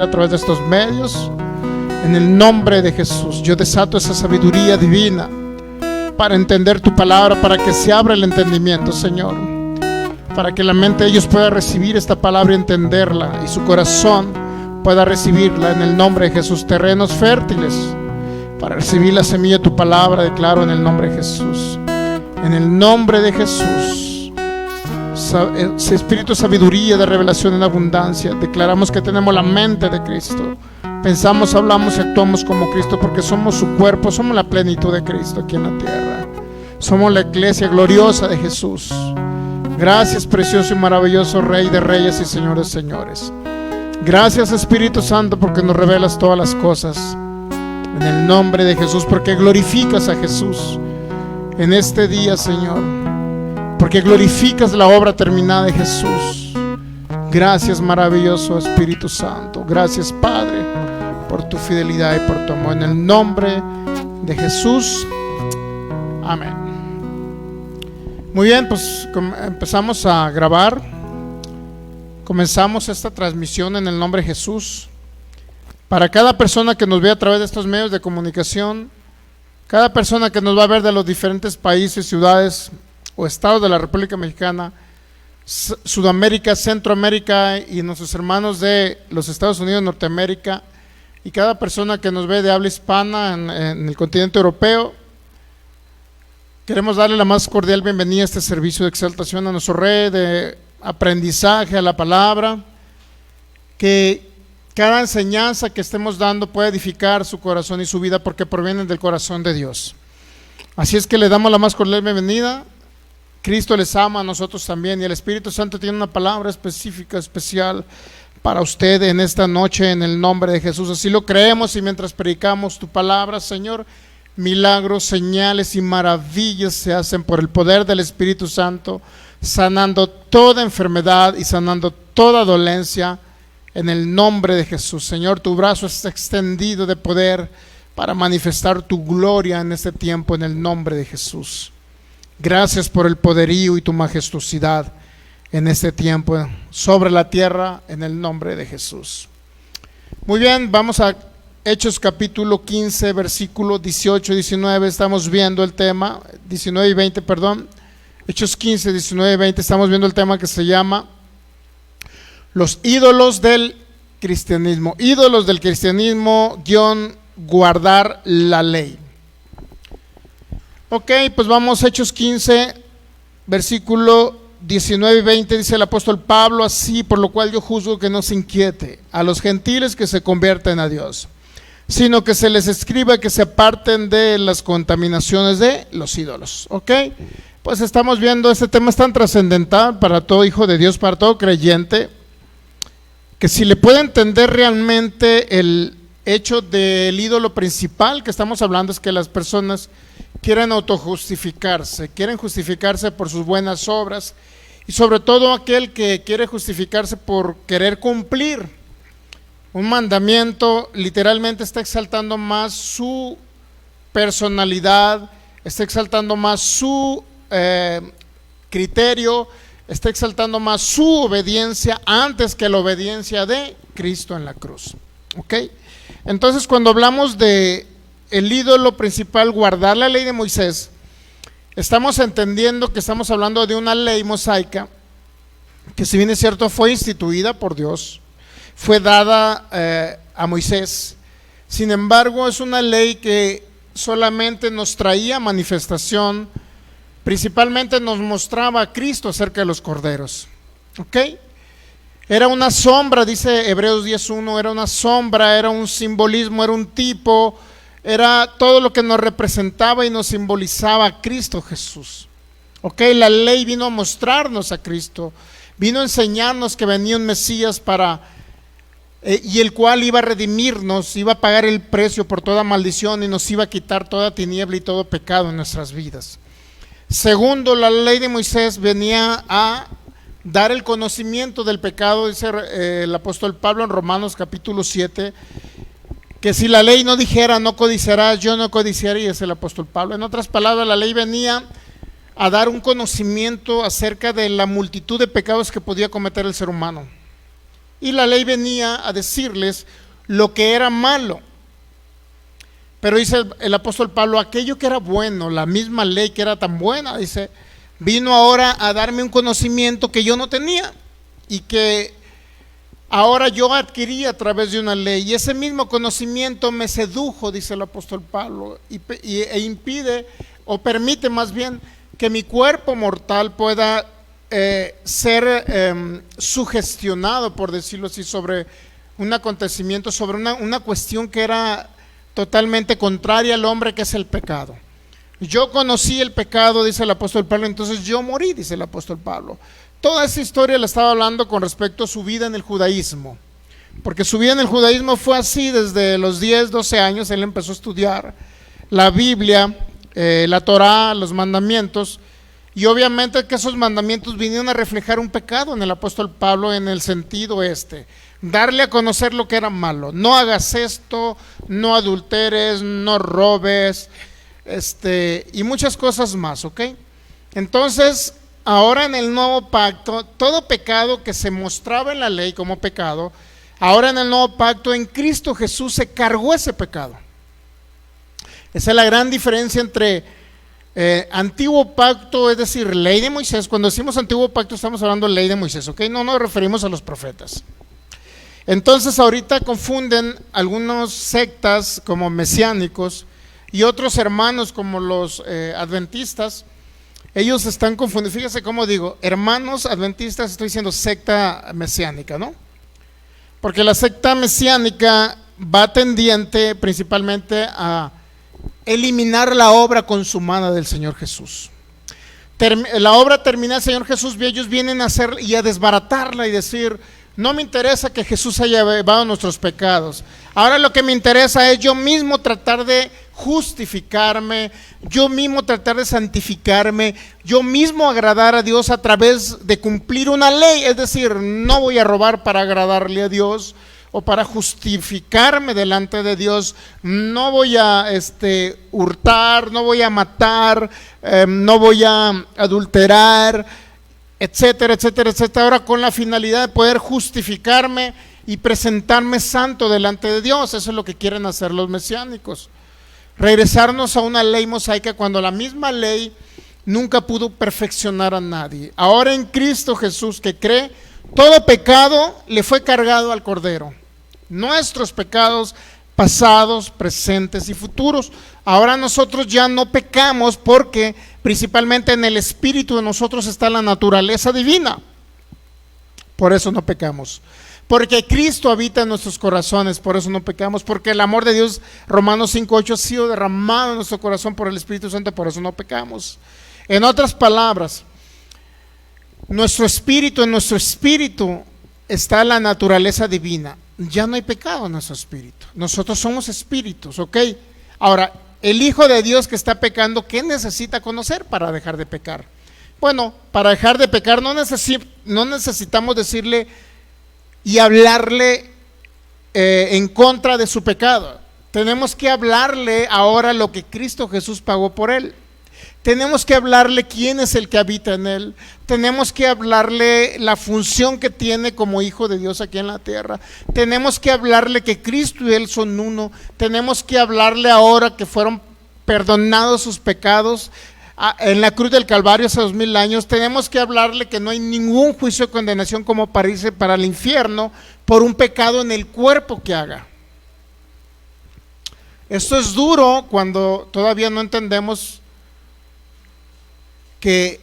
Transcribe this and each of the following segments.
a través de estos medios. En el nombre de Jesús, yo desato esa sabiduría divina para entender tu palabra, para que se abra el entendimiento, Señor, para que la mente de ellos pueda recibir esta palabra y entenderla, y su corazón pueda recibirla. En el nombre de Jesús, terrenos fértiles para recibir la semilla de tu palabra, declaro en el nombre de Jesús. En el nombre de Jesús, espíritu de sabiduría, de revelación en abundancia, declaramos que tenemos la mente de Cristo. Pensamos, hablamos y actuamos como Cristo, porque somos su cuerpo, somos la plenitud de Cristo aquí en la tierra. Somos la iglesia gloriosa de Jesús. Gracias, precioso y maravilloso Rey de reyes y Señor de señores. Gracias, Espíritu Santo, porque nos revelas todas las cosas. En el nombre de Jesús, porque glorificas a Jesús en este día, Señor, porque glorificas la obra terminada de Jesús. Gracias, maravilloso Espíritu Santo. Gracias, Padre, por tu fidelidad y por tu amor. En el nombre de Jesús, amén. Muy bien, pues empezamos a grabar. Comenzamos esta transmisión en el nombre de Jesús. Para cada persona que nos ve a través de estos medios de comunicación, cada persona que nos va a ver de los diferentes países, ciudades o estados de la República Mexicana, Sudamérica, Centroamérica y nuestros hermanos de los Estados Unidos, Norteamérica, y cada persona que nos ve de habla hispana en el continente europeo, queremos darle la más cordial bienvenida a este servicio de exaltación a nuestro Rey, de aprendizaje a la palabra, que cada enseñanza que estemos dando pueda edificar su corazón y su vida, porque provienen del corazón de Dios. Así es que le damos la más cordial bienvenida. Cristo les ama, a nosotros también, y el Espíritu Santo tiene una palabra específica, especial para usted en esta noche, en el nombre de Jesús. Así lo creemos, y mientras predicamos tu palabra, Señor, milagros, señales y maravillas se hacen por el poder del Espíritu Santo, sanando toda enfermedad y sanando toda dolencia en el nombre de Jesús. Señor, tu brazo está extendido de poder para manifestar tu gloria en este tiempo, en el nombre de Jesús. Gracias por el poderío y tu majestuosidad en este tiempo sobre la tierra, en el nombre de Jesús. Muy bien, vamos a Hechos capítulo 15, versículo 18 y 19. Estamos viendo el tema, 19 y 20, perdón. Hechos 15, 19 y 20, estamos viendo el tema que se llama los ídolos del cristianismo. Ídolos del cristianismo, guardar la ley. Ok, pues vamos a Hechos 15, versículo 19 y 20, dice el apóstol Pablo: así, por lo cual yo juzgo que no se inquiete a los gentiles que se convierten a Dios, sino que se les escriba que se aparten de las contaminaciones de los ídolos. Ok, pues estamos viendo, este tema es tan trascendental para todo hijo de Dios, para todo creyente, que si le puede entender realmente el hecho del ídolo principal que estamos hablando, es que las personas quieren autojustificarse, quieren justificarse por sus buenas obras, y sobre todo aquel que quiere justificarse por querer cumplir un mandamiento, literalmente está exaltando más su personalidad, está exaltando más su criterio, está exaltando más su obediencia antes que la obediencia de Cristo en la cruz. ¿Ok? Entonces, cuando hablamos de el ídolo principal, guardar la ley de Moisés, estamos entendiendo que estamos hablando de una ley mosaica que, si bien es cierto, fue instituida por Dios, fue dada a Moisés. Sin embargo, es una ley que solamente nos traía manifestación, principalmente nos mostraba a Cristo acerca de los corderos. ¿Ok? Era una sombra, dice Hebreos 10:1, era una sombra, era un simbolismo, era un tipo, era todo lo que nos representaba y nos simbolizaba a Cristo Jesús. Ok, la ley vino a mostrarnos a Cristo, vino a enseñarnos que venía un Mesías y el cual iba a redimirnos, iba a pagar el precio por toda maldición y nos iba a quitar toda tiniebla y todo pecado en nuestras vidas. Segundo, la ley de Moisés venía a dar el conocimiento del pecado, dice el apóstol Pablo en Romanos capítulo 7, que si la ley no dijera no codiciarás, yo no codiciaría, es el apóstol Pablo. En otras palabras, la ley venía a dar un conocimiento acerca de la multitud de pecados que podía cometer el ser humano. y la ley venía a decirles lo que era malo. Pero dice el apóstol Pablo, aquello que era bueno, la misma ley que era tan buena, dice, vino ahora a darme un conocimiento que yo no tenía y que ahora yo adquirí a través de una ley. Y ese mismo conocimiento me sedujo, dice el apóstol Pablo, e impide, o permite más bien, que mi cuerpo mortal pueda ser sugestionado, por decirlo así, sobre un acontecimiento, sobre una cuestión que era totalmente contraria al hombre, que es el pecado. Yo conocí el pecado, dice el apóstol Pablo, entonces yo morí, dice el apóstol Pablo. Toda esa historia la estaba hablando con respecto a su vida en el judaísmo, porque su vida en el judaísmo fue así desde los 10, 12 años. Él empezó a estudiar la Biblia, la Torá, los mandamientos, y obviamente que esos mandamientos vinieron a reflejar un pecado en el apóstol Pablo, en el sentido darle a conocer lo que era malo. No hagas esto, no adulteres, no robes, y muchas cosas más, ¿ok? Entonces, ahora en el nuevo pacto, todo pecado que se mostraba en la ley como pecado, ahora en el nuevo pacto, en Cristo Jesús se cargó ese pecado. Esa es la gran diferencia entre antiguo pacto, es decir, ley de Moisés. Cuando decimos antiguo pacto estamos hablando de ley de Moisés, ¿ok? No nos referimos a los profetas. Entonces ahorita confunden algunos sectas como mesiánicos y otros hermanos como los adventistas. Ellos están confundidos. Fíjese cómo digo, hermanos adventistas, estoy diciendo secta mesiánica, ¿no? Porque la secta mesiánica va tendiente principalmente a eliminar la obra consumada del Señor Jesús. La obra terminada del Señor Jesús, ellos vienen a hacer y a desbaratarla y decir, no me interesa que Jesús haya llevado nuestros pecados. Ahora lo que me interesa es yo mismo tratar de justificarme, yo mismo tratar de santificarme, yo mismo agradar a Dios a través de cumplir una ley. Es decir, no voy a robar para agradarle a Dios o para justificarme delante de Dios, no voy a hurtar, no voy a matar, no voy a adulterar, etcétera, etcétera, etcétera, ahora con la finalidad de poder justificarme y presentarme santo delante de Dios. Eso es lo que quieren hacer los mesiánicos, regresarnos a una ley mosaica cuando la misma ley nunca pudo perfeccionar a nadie. Ahora en Cristo Jesús que cree, todo pecado le fue cargado al Cordero, nuestros pecados pasados, presentes y futuros. Ahora nosotros ya no pecamos porque principalmente en el espíritu de nosotros está la naturaleza divina. Por eso no pecamos. Porque Cristo habita en nuestros corazones, por eso no pecamos. Porque el amor de Dios, Romanos 5:8, ha sido derramado en nuestro corazón por el Espíritu Santo, por eso no pecamos. En otras palabras, en nuestro espíritu está la naturaleza divina. Ya no hay pecado en nuestro espíritu. Nosotros somos espíritus, ¿ok? Ahora, el Hijo de Dios que está pecando, ¿qué necesita conocer para dejar de pecar? Bueno, para dejar de pecar no necesitamos decirle y hablarle en contra de su pecado. Tenemos que hablarle ahora lo que Cristo Jesús pagó por él. Tenemos que hablarle quién es el que habita en él. Tenemos que hablarle la función que tiene como hijo de Dios aquí en la tierra. Tenemos que hablarle que Cristo y él son uno. Tenemos que hablarle ahora que fueron perdonados sus pecados en la cruz del Calvario hace 2000 años. Tenemos que hablarle que no hay ningún juicio de condenación como para irse para el infierno por un pecado en el cuerpo que haga. Esto es duro cuando todavía no entendemos que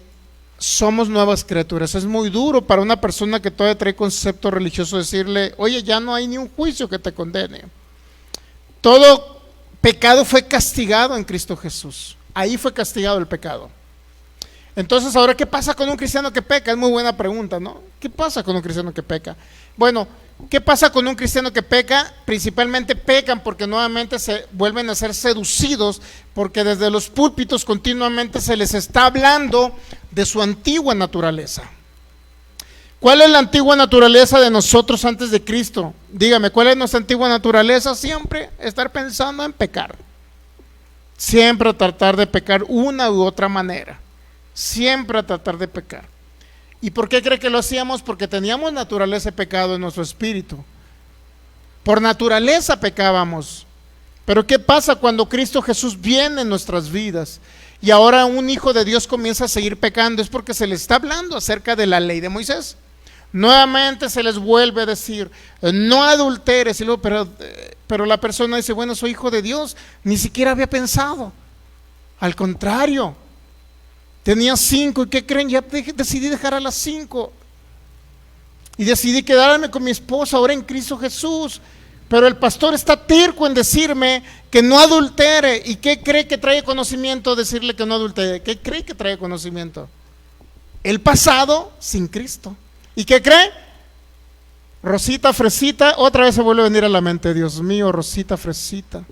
somos nuevas criaturas. Es muy duro para una persona que todavía trae concepto religioso decirle, oye, ya no hay ni un juicio que te condene. Todo pecado fue castigado en Cristo Jesús. Ahí fue castigado el pecado. Entonces, ahora, ¿qué pasa con un cristiano que peca? Es muy buena pregunta, ¿no? ¿Qué pasa con un cristiano que peca? Bueno, ¿qué pasa con un cristiano que peca? Principalmente pecan porque nuevamente se vuelven a ser seducidos, porque desde los púlpitos continuamente se les está hablando de su antigua naturaleza. ¿Cuál es la antigua naturaleza de nosotros antes de Cristo? Dígame, ¿cuál es nuestra antigua naturaleza? Siempre estar pensando en pecar. Siempre tratar de pecar una u otra manera. Siempre tratar de pecar. ¿Y por qué cree que lo hacíamos? Porque teníamos naturaleza de pecado en nuestro espíritu. Por naturaleza pecábamos. Pero ¿qué pasa cuando Cristo Jesús viene en nuestras vidas y ahora un hijo de Dios comienza a seguir pecando? Es porque se le está hablando acerca de la ley de Moisés. Nuevamente se les vuelve a decir, no adulteres. Y luego, pero la persona dice, bueno, soy hijo de Dios, ni siquiera había pensado. Al contrario, tenía 5, ¿y qué creen? Ya decidí dejar a las 5 y decidí quedarme con mi esposa ahora en Cristo Jesús. Pero el pastor está terco en decirme que no adultere. ¿Y qué cree que trae conocimiento decirle que no adultere? ¿Qué cree que trae conocimiento? El pasado sin Cristo. ¿Y qué cree? Rosita, Fresita, otra vez se vuelve a venir a la mente, Dios mío, Rosita, Fresita.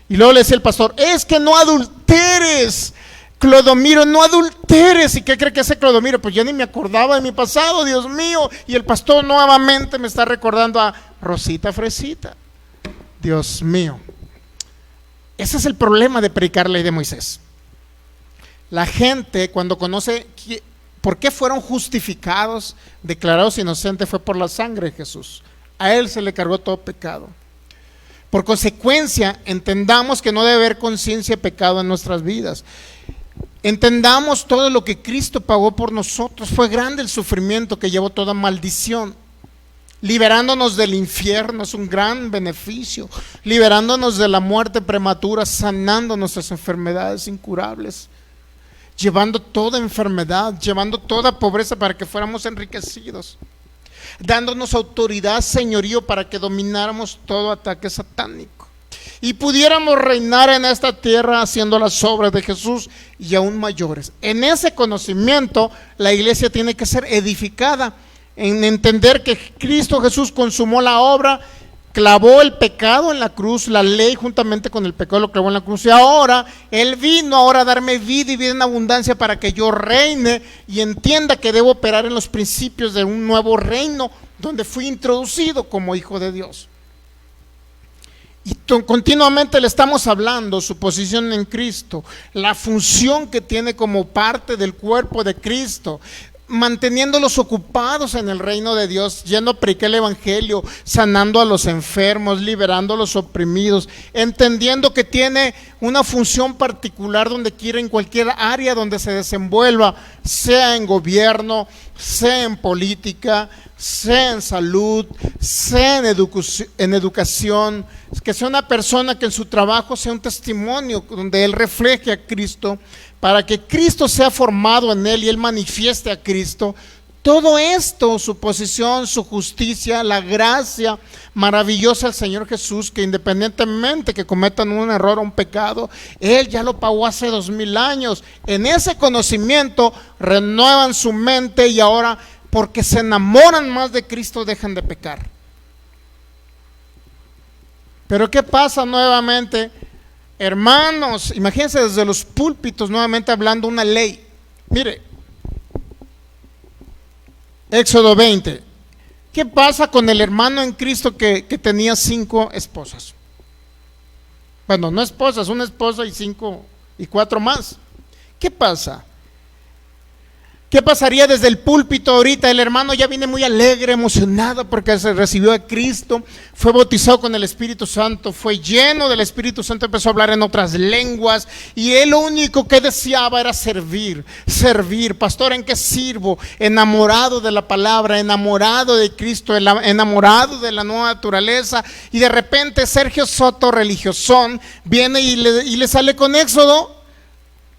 Y luego le decía el pastor, es que no adulteres, Clodomiro, no adulteres. ¿Y qué cree que hace Clodomiro? Pues yo ni me acordaba de mi pasado, Dios mío. Y el pastor nuevamente me está recordando a Rosita, Fresita. Dios mío. Ese es el problema de predicar la ley de Moisés. La gente cuando conoce por qué fueron justificados, declarados inocentes, fue por la sangre de Jesús. A Él se le cargó todo pecado. Por consecuencia, entendamos que no debe haber conciencia de pecado en nuestras vidas. Entendamos todo lo que Cristo pagó por nosotros. Fue grande el sufrimiento que llevó toda maldición. Liberándonos del infierno es un gran beneficio. Liberándonos de la muerte prematura, sanando nuestras enfermedades incurables. Llevando toda enfermedad, llevando toda pobreza para que fuéramos enriquecidos. Dándonos autoridad, señorío, para que domináramos todo ataque satánico. Y pudiéramos reinar en esta tierra haciendo las obras de Jesús y aún mayores. En ese conocimiento la iglesia tiene que ser edificada, en entender que Cristo Jesús consumó la obra, clavó el pecado en la cruz, la ley juntamente con el pecado lo clavó en la cruz, y ahora Él vino ahora a darme vida y vida en abundancia para que yo reine y entienda que debo operar en los principios de un nuevo reino donde fui introducido como hijo de Dios. Y continuamente le estamos hablando su posición en Cristo, la función que tiene como parte del cuerpo de Cristo, manteniéndolos ocupados en el reino de Dios, yendo a predicar el evangelio, sanando a los enfermos, liberando a los oprimidos, entendiendo que tiene una función particular donde quiera, en cualquier área donde se desenvuelva, sea en gobierno, sea en política, sea en salud, sea en educación, que sea una persona que en su trabajo sea un testimonio donde él refleje a Cristo, para que Cristo sea formado en él y él manifieste a Cristo. Todo esto, su posición, su justicia, la gracia maravillosa del Señor Jesús, que independientemente que cometan un error o un pecado, Él ya lo pagó hace 2000 años. En ese conocimiento renuevan su mente y ahora, porque se enamoran más de Cristo, dejan de pecar. Pero ¿qué pasa nuevamente? Hermanos, imagínense desde los púlpitos nuevamente hablando una ley. Mire, Éxodo 20. ¿Qué pasa con el hermano en Cristo que tenía 5 esposas? Bueno, no esposas, una esposa y 4 más. ¿Qué pasa? ¿Qué pasaría desde el púlpito ahorita? El hermano ya viene muy alegre, emocionado porque se recibió a Cristo, fue bautizado con el Espíritu Santo, fue lleno del Espíritu Santo, empezó a hablar en otras lenguas y él lo único que deseaba era servir. Pastor, ¿en qué sirvo? Enamorado de la palabra, enamorado de Cristo, enamorado de la nueva naturaleza, y de repente Sergio Soto, religiosón, viene y le sale con Éxodo.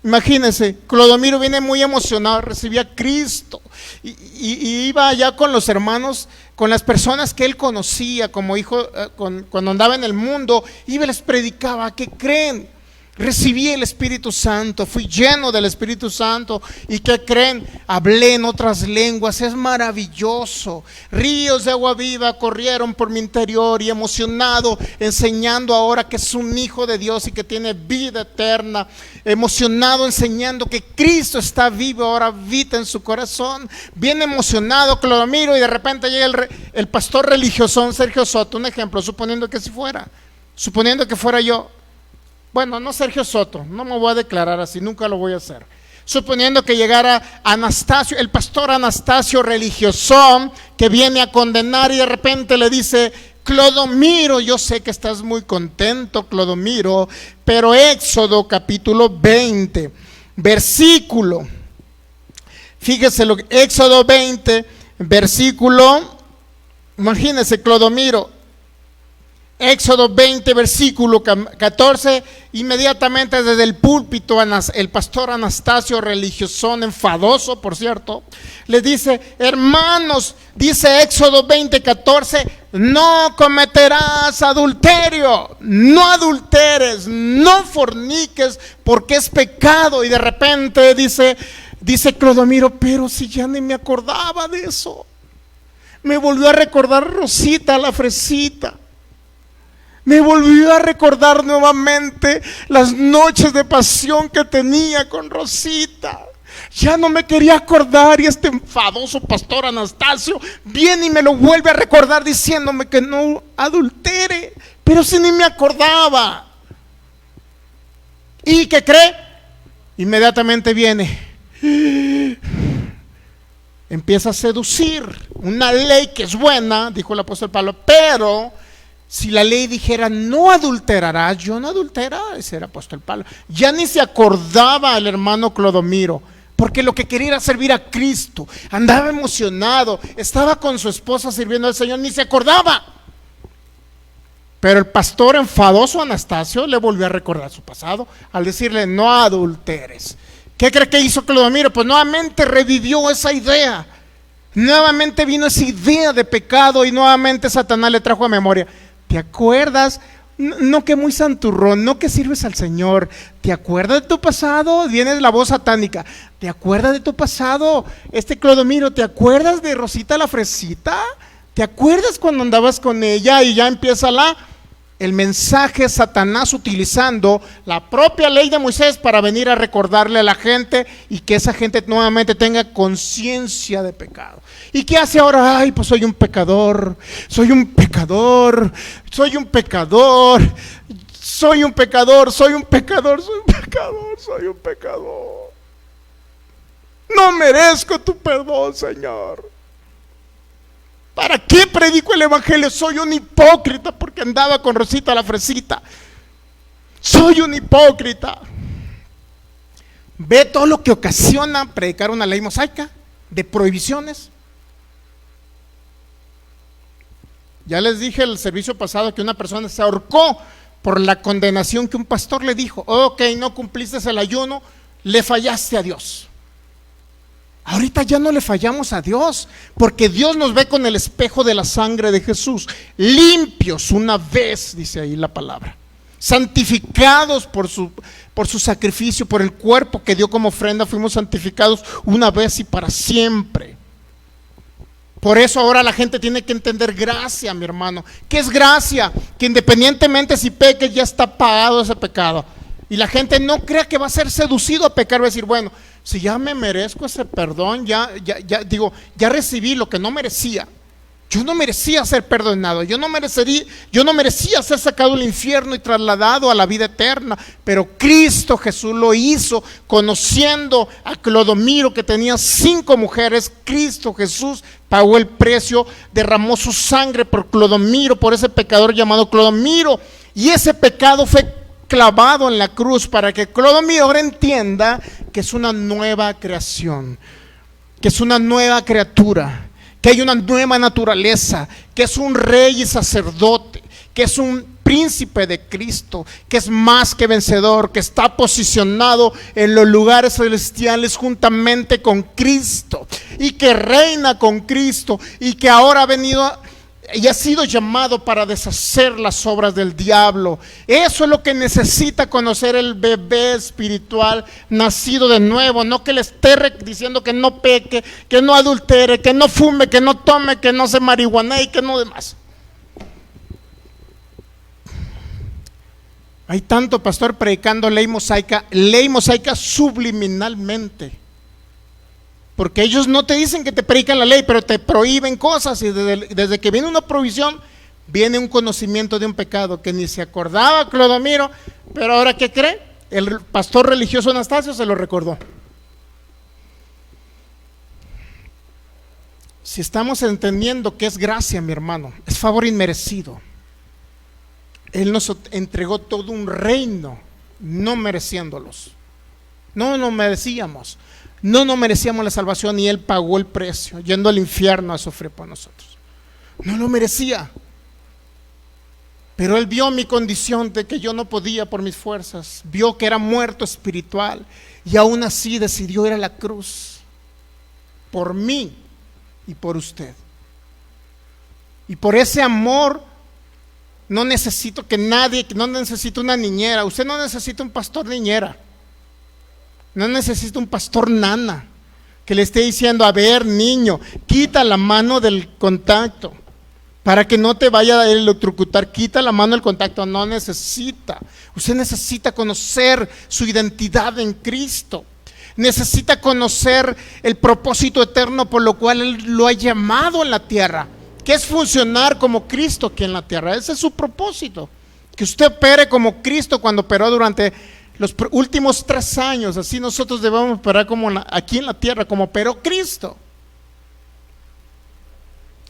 Imagínense, Clodomiro viene muy emocionado, recibía a Cristo y iba allá con los hermanos, con las personas que él conocía como hijo, cuando andaba en el mundo, iba y les predicaba. ¿Qué creen? Recibí el Espíritu Santo, fui lleno del Espíritu Santo. ¿Y qué creen? Hablé en otras lenguas, es maravilloso. Ríos de agua viva corrieron por mi interior y emocionado, enseñando ahora que es un hijo de Dios y que tiene vida eterna. Emocionado, enseñando que Cristo está vivo, ahora habita en su corazón. Bien emocionado, Clodomiro, y de repente llega el pastor religioso Sergio Soto, un ejemplo, suponiendo que fuera yo. Bueno, no Sergio Soto, no me voy a declarar así, nunca lo voy a hacer. Suponiendo que llegara Anastasio, el pastor Anastasio religiosón, que viene a condenar y de repente le dice: Clodomiro, yo sé que estás muy contento, Clodomiro, pero Éxodo capítulo 20, versículo, fíjese lo que Éxodo 20, versículo, imagínese Clodomiro, Éxodo 20, versículo 14, inmediatamente desde el púlpito, el pastor Anastasio religiosón, enfadoso por cierto, les dice: hermanos, dice Éxodo 20, 14, no cometerás adulterio, no adulteres, no forniques, porque es pecado. Y de repente dice Clodomiro: pero si ya ni me acordaba de eso. Me volvió a recordar Rosita, la fresita. Me volvió a recordar nuevamente las noches de pasión que tenía con Rosita. Ya no me quería acordar, y este enfadoso pastor Anastasio viene y me lo vuelve a recordar diciéndome que no adultere, pero si ni me acordaba. ¿Y qué cree? Inmediatamente viene, empieza a seducir una ley que es buena, dijo el apóstol Pablo, pero si la ley dijera no adulterarás, yo no adulteraré, ese era apóstol Pablo. Ya ni se acordaba el hermano Clodomiro, porque lo que quería era servir a Cristo. Andaba emocionado, estaba con su esposa sirviendo al Señor, ni se acordaba. Pero el pastor enfadoso Anastasio le volvió a recordar su pasado al decirle: no adulteres. ¿Qué cree que hizo Clodomiro? Pues nuevamente revivió esa idea. Nuevamente vino esa idea de pecado y nuevamente Satanás le trajo a memoria: ¿te acuerdas? No que muy santurrón, no que sirves al Señor. ¿Te acuerdas de tu pasado? Viene la voz satánica. ¿Te acuerdas de tu pasado? Clodomiro, ¿te acuerdas de Rosita la fresita? ¿Te acuerdas cuando andabas con ella? Y ya empieza el mensaje Satanás utilizando la propia ley de Moisés para venir a recordarle a la gente y que esa gente nuevamente tenga conciencia de pecado. ¿Y qué hace ahora? Ay, pues soy un pecador, soy un pecador, soy un pecador, soy un pecador, soy un pecador, soy un pecador, soy un pecador. No merezco tu perdón, Señor. ¿Para qué predico el evangelio? Soy un hipócrita porque andaba con Rosita la fresita. Soy un hipócrita. Ve todo lo que ocasiona predicar una ley mosaica de prohibiciones. Ya les dije el servicio pasado que una persona se ahorcó por la condenación que un pastor le dijo: ok, no cumpliste el ayuno, le fallaste a Dios. Ahorita ya no le fallamos a Dios, porque Dios nos ve con el espejo de la sangre de Jesús, limpios una vez, dice ahí la palabra, santificados por su sacrificio, por el cuerpo que dio como ofrenda, fuimos santificados una vez y para siempre. Por eso ahora la gente tiene que entender gracia, mi hermano. ¿Qué es gracia? Que independientemente si peques, ya está pagado ese pecado. Y la gente no crea que va a ser seducido a pecar, va a decir: bueno, si ya me merezco ese perdón, ya recibí lo que no merecía. Yo no merecía ser perdonado, yo no merecía ser sacado del infierno y trasladado a la vida eterna, pero Cristo Jesús lo hizo, conociendo a Clodomiro que tenía 5 mujeres. Cristo Jesús pagó el precio, derramó su sangre por Clodomiro, por ese pecador llamado Clodomiro, y ese pecado fue clavado en la cruz para que Clodomiro ahora entienda que es una nueva creación, que es una nueva criatura, que hay una nueva naturaleza, que es un rey y sacerdote, que es un príncipe de Cristo, que es más que vencedor, que está posicionado en los lugares celestiales juntamente con Cristo y que reina con Cristo y que ahora ha venido y ha sido llamado para deshacer las obras del diablo. Eso es lo que necesita conocer el bebé espiritual nacido de nuevo. No que le esté diciendo que no peque, que no adultere, que no fume, que no tome, que no se marihuanee y que no demás. Hay tanto pastor predicando ley mosaica subliminalmente. Porque ellos no te dicen que te predican la ley, pero te prohíben cosas. Y desde que viene una provisión, viene un conocimiento de un pecado que ni se acordaba Clodomiro, pero ahora ¿qué cree? El pastor religioso Anastasio se lo recordó. si estamos entendiendo que es gracia, mi hermano, es favor inmerecido. Él nos entregó todo un reino, no mereciéndolos. No nos merecíamos. No nos merecíamos la salvación y Él pagó el precio, yendo al infierno a sufrir por nosotros. No lo merecía. Pero Él vio mi condición de que yo no podía por mis fuerzas. Vio que era muerto espiritual y aún así decidió ir a la cruz por mí y por usted. Y por ese amor no necesito que nadie, no necesito una niñera. Usted no necesita un pastor niñera. No necesita un pastor nana que le esté diciendo: a ver, niño, quita la mano del contacto para que no te vaya a electrocutar. Quita la mano del contacto. No necesita. Usted necesita conocer su identidad en Cristo. Necesita conocer el propósito eterno por lo cual Él lo ha llamado en la tierra, que es funcionar como Cristo aquí en la tierra. Ese es su propósito, que usted opere como Cristo cuando operó durante los últimos 3 años. Así nosotros debemos operar como aquí en la tierra, como operó Cristo,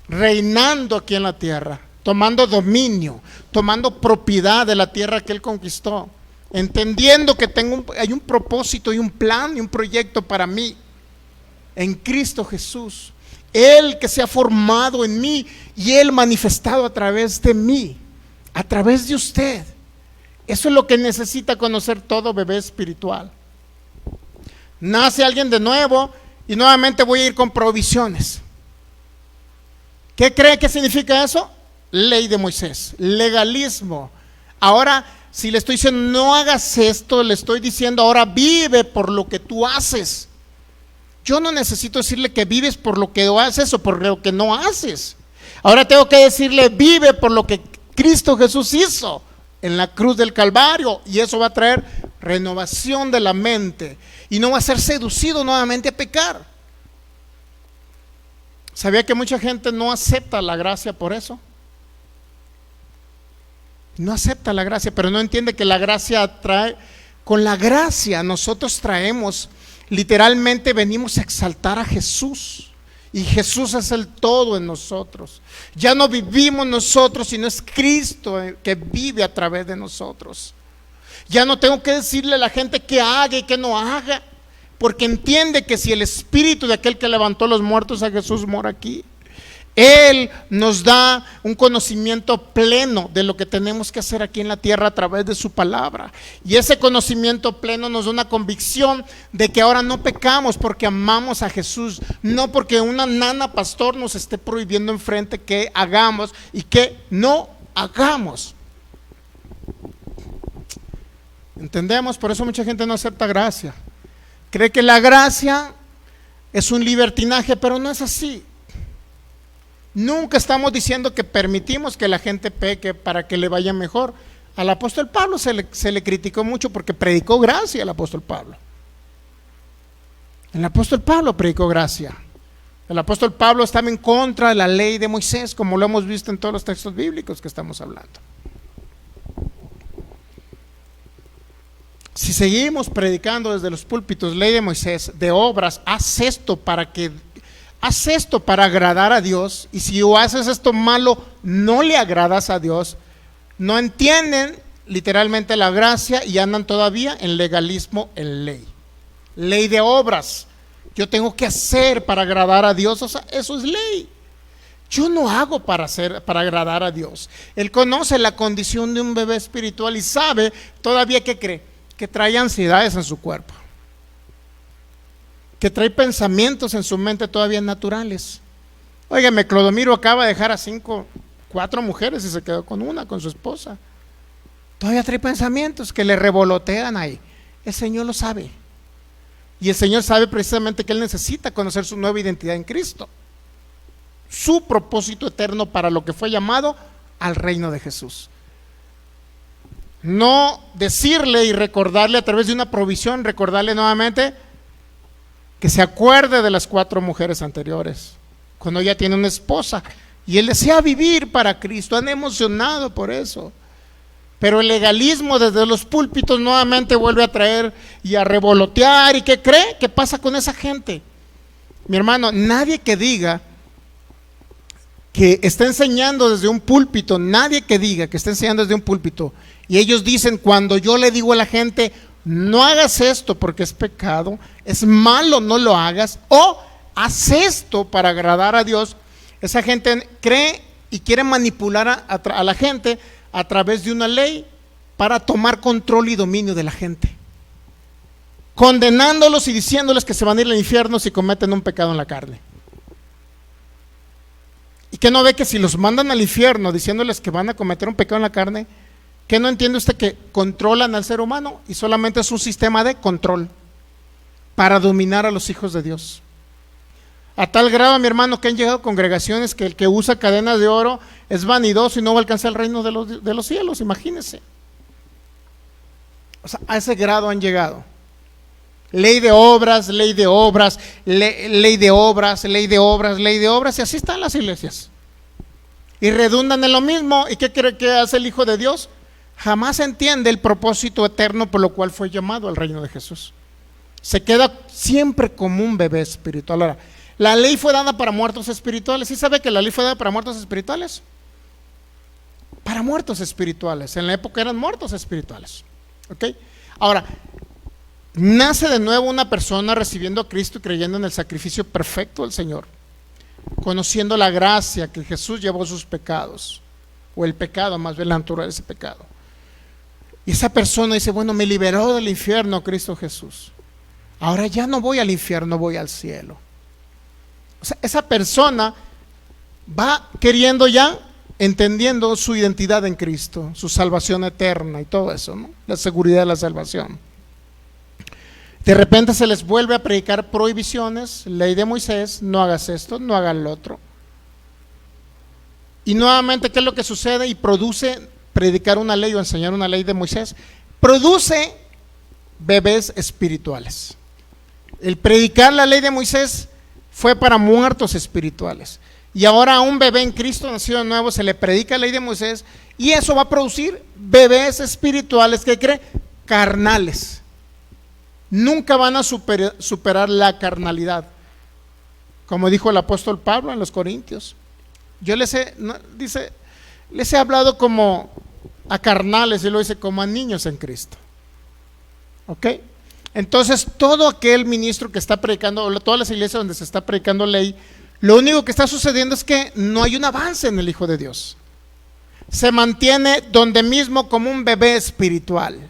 reinando aquí en la tierra, tomando dominio, tomando propiedad de la tierra que Él conquistó, entendiendo que hay un propósito y un plan y un proyecto para mí en Cristo Jesús. Él que se ha formado en mí y Él manifestado a través de mí, a través de usted. Eso es lo que necesita conocer todo bebé espiritual. Nace alguien de nuevo y nuevamente voy a ir con provisiones. ¿Qué cree que significa eso? Ley de Moisés, legalismo. Ahora, si le estoy diciendo no hagas esto, le estoy diciendo ahora vive por lo que tú haces. Yo no necesito decirle que vives por lo que haces o por lo que no haces. Ahora tengo que decirle vive por lo que Cristo Jesús hizo en la cruz del Calvario, y eso va a traer renovación de la mente y no va a ser seducido nuevamente a pecar. ¿Sabía que mucha gente no acepta la gracia por eso? No acepta la gracia, pero no entiende que la gracia trae, con la gracia nosotros traemos, literalmente venimos a exaltar a Jesús. Y Jesús es el todo en nosotros. Ya no vivimos nosotros, sino es Cristo que vive a través de nosotros. Ya no tengo que decirle a la gente que haga y que no haga, porque entiende que si el espíritu de aquel que levantó los muertos a Jesús mora aquí, Él nos da un conocimiento pleno de lo que tenemos que hacer aquí en la tierra a través de su palabra. Y ese conocimiento pleno nos da una convicción de que ahora no pecamos porque amamos a Jesús, no porque una nana pastor nos esté prohibiendo enfrente que hagamos y que no hagamos. ¿Entendemos? Por eso mucha gente no acepta gracia. Cree que la gracia es un libertinaje, pero no es así. Nunca estamos diciendo que permitimos que la gente peque para que le vaya mejor. Al apóstol Pablo se le criticó mucho porque predicó gracia. El apóstol Pablo predicó gracia. El apóstol Pablo estaba en contra de la ley de Moisés, como lo hemos visto en todos los textos bíblicos que estamos hablando. Si seguimos predicando desde los púlpitos ley de Moisés, de obras, haz esto para agradar a Dios, y si haces esto malo no le agradas a Dios, no entienden literalmente la gracia y andan todavía en legalismo, en ley de obras. Yo tengo que hacer para agradar a Dios, o sea, eso es ley. Yo no hago para agradar a Dios. Él conoce la condición de un bebé espiritual y sabe todavía que cree que trae ansiedades en su cuerpo, que trae pensamientos en su mente todavía naturales. Óigame, Clodomiro acaba de dejar a 4 mujeres y se quedó con una, con su esposa. Todavía trae pensamientos que le revolotean ahí. El Señor lo sabe. Y el Señor sabe precisamente que Él necesita conocer su nueva identidad en Cristo, su propósito eterno para lo que fue llamado al reino de Jesús. No decirle y recordarle a través de una provisión, recordarle nuevamente que se acuerde de las 4 mujeres anteriores, cuando ella tiene una esposa y él desea vivir para Cristo, han emocionado por eso. Pero el legalismo desde los púlpitos nuevamente vuelve a traer y a revolotear. ¿Y qué cree? ¿Qué pasa con esa gente? Mi hermano, nadie que diga que está enseñando desde un púlpito, nadie que diga que está enseñando desde un púlpito, y ellos dicen, cuando yo le digo a la gente, no hagas esto porque es pecado, es malo, no lo hagas, o haz esto para agradar a Dios, esa gente cree y quiere manipular a la gente a través de una ley para tomar control y dominio de la gente, condenándolos y diciéndoles que se van a ir al infierno si cometen un pecado en la carne. ¿Y que no ve que si los mandan al infierno diciéndoles que van a cometer un pecado en la carne, que no entiende usted que controlan al ser humano y solamente es un sistema de control para dominar a los hijos de Dios? A tal grado, mi hermano, que han llegado congregaciones que el que usa cadenas de oro es vanidoso y no va a alcanzar el reino de los cielos, imagínense. O sea, a ese grado han llegado. Ley de obras, ley de obras, ley de obras, ley de obras, ley de obras, y así están las iglesias. Y redundan en lo mismo. ¿Y qué cree que hace el Hijo de Dios? Jamás entiende el propósito eterno por lo cual fue llamado al reino de Jesús. Se queda siempre como un bebé espiritual. Ahora, la ley fue dada para muertos espirituales. ¿Sí sabe que la ley fue dada para muertos espirituales? Para muertos espirituales. En la época eran muertos espirituales. ¿Ok? Ahora, nace de nuevo una persona recibiendo a Cristo y creyendo en el sacrificio perfecto del Señor, conociendo la gracia que Jesús llevó sus pecados, o el pecado, más bien la naturaleza de ese pecado. Y esa persona dice, bueno, me liberó del infierno Cristo Jesús, ahora ya no voy al infierno, voy al cielo. O sea, esa persona va queriendo ya, entendiendo su identidad en Cristo, su salvación eterna y todo eso, ¿no? La seguridad de la salvación. De repente se les vuelve a predicar prohibiciones, ley de Moisés, no hagas esto, no hagas lo otro. Y nuevamente, ¿qué es lo que sucede? Y produce predicar una ley o enseñar una ley de Moisés, produce bebés espirituales. El predicar la ley de Moisés fue para muertos espirituales. Y ahora a un bebé en Cristo nacido de nuevo se le predica la ley de Moisés, y eso va a producir bebés espirituales que creen carnales. Nunca van a superar la carnalidad. Como dijo el apóstol Pablo en los Corintios, yo les he hablado como a carnales, y lo dice como a niños en Cristo. ¿Ok? Entonces, todo aquel ministro que está predicando, o todas las iglesias donde se está predicando ley, lo único que está sucediendo es que no hay un avance en el Hijo de Dios. Se mantiene donde mismo como un bebé espiritual.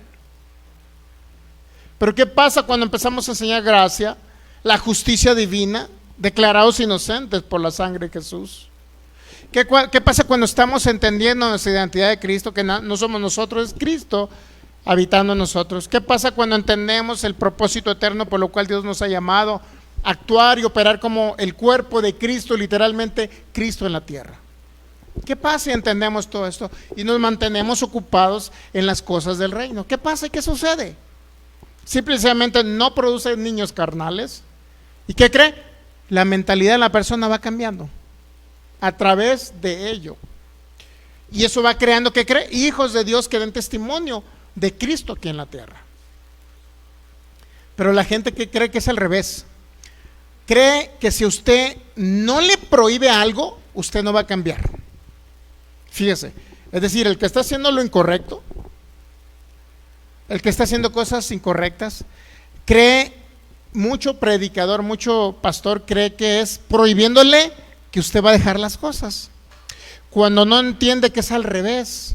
Pero ¿qué pasa cuando empezamos a enseñar gracia, la justicia divina, declarados inocentes por la sangre de Jesús? ¿Qué pasa cuando estamos entendiendo nuestra identidad de Cristo, que no somos nosotros, es Cristo habitando en nosotros? ¿Qué pasa cuando entendemos el propósito eterno por lo cual Dios nos ha llamado a actuar y operar como el cuerpo de Cristo, literalmente Cristo en la tierra? ¿Qué pasa si entendemos todo esto y nos mantenemos ocupados en las cosas del reino? ¿Qué pasa y qué sucede? Simplemente no produce niños carnales. ¿Y qué cree? La mentalidad de la persona va cambiando a través de ello. Y eso va creando, ¿qué cree? Hijos de Dios que den testimonio de Cristo aquí en la tierra. Pero la gente que cree que es al revés, cree que si usted no le prohíbe algo, usted no va a cambiar. Fíjese, es decir, el que está haciendo lo incorrecto, el que está haciendo cosas incorrectas, cree, mucho predicador, mucho pastor cree que es prohibiéndole que usted va a dejar las cosas, cuando no entiende que es al revés.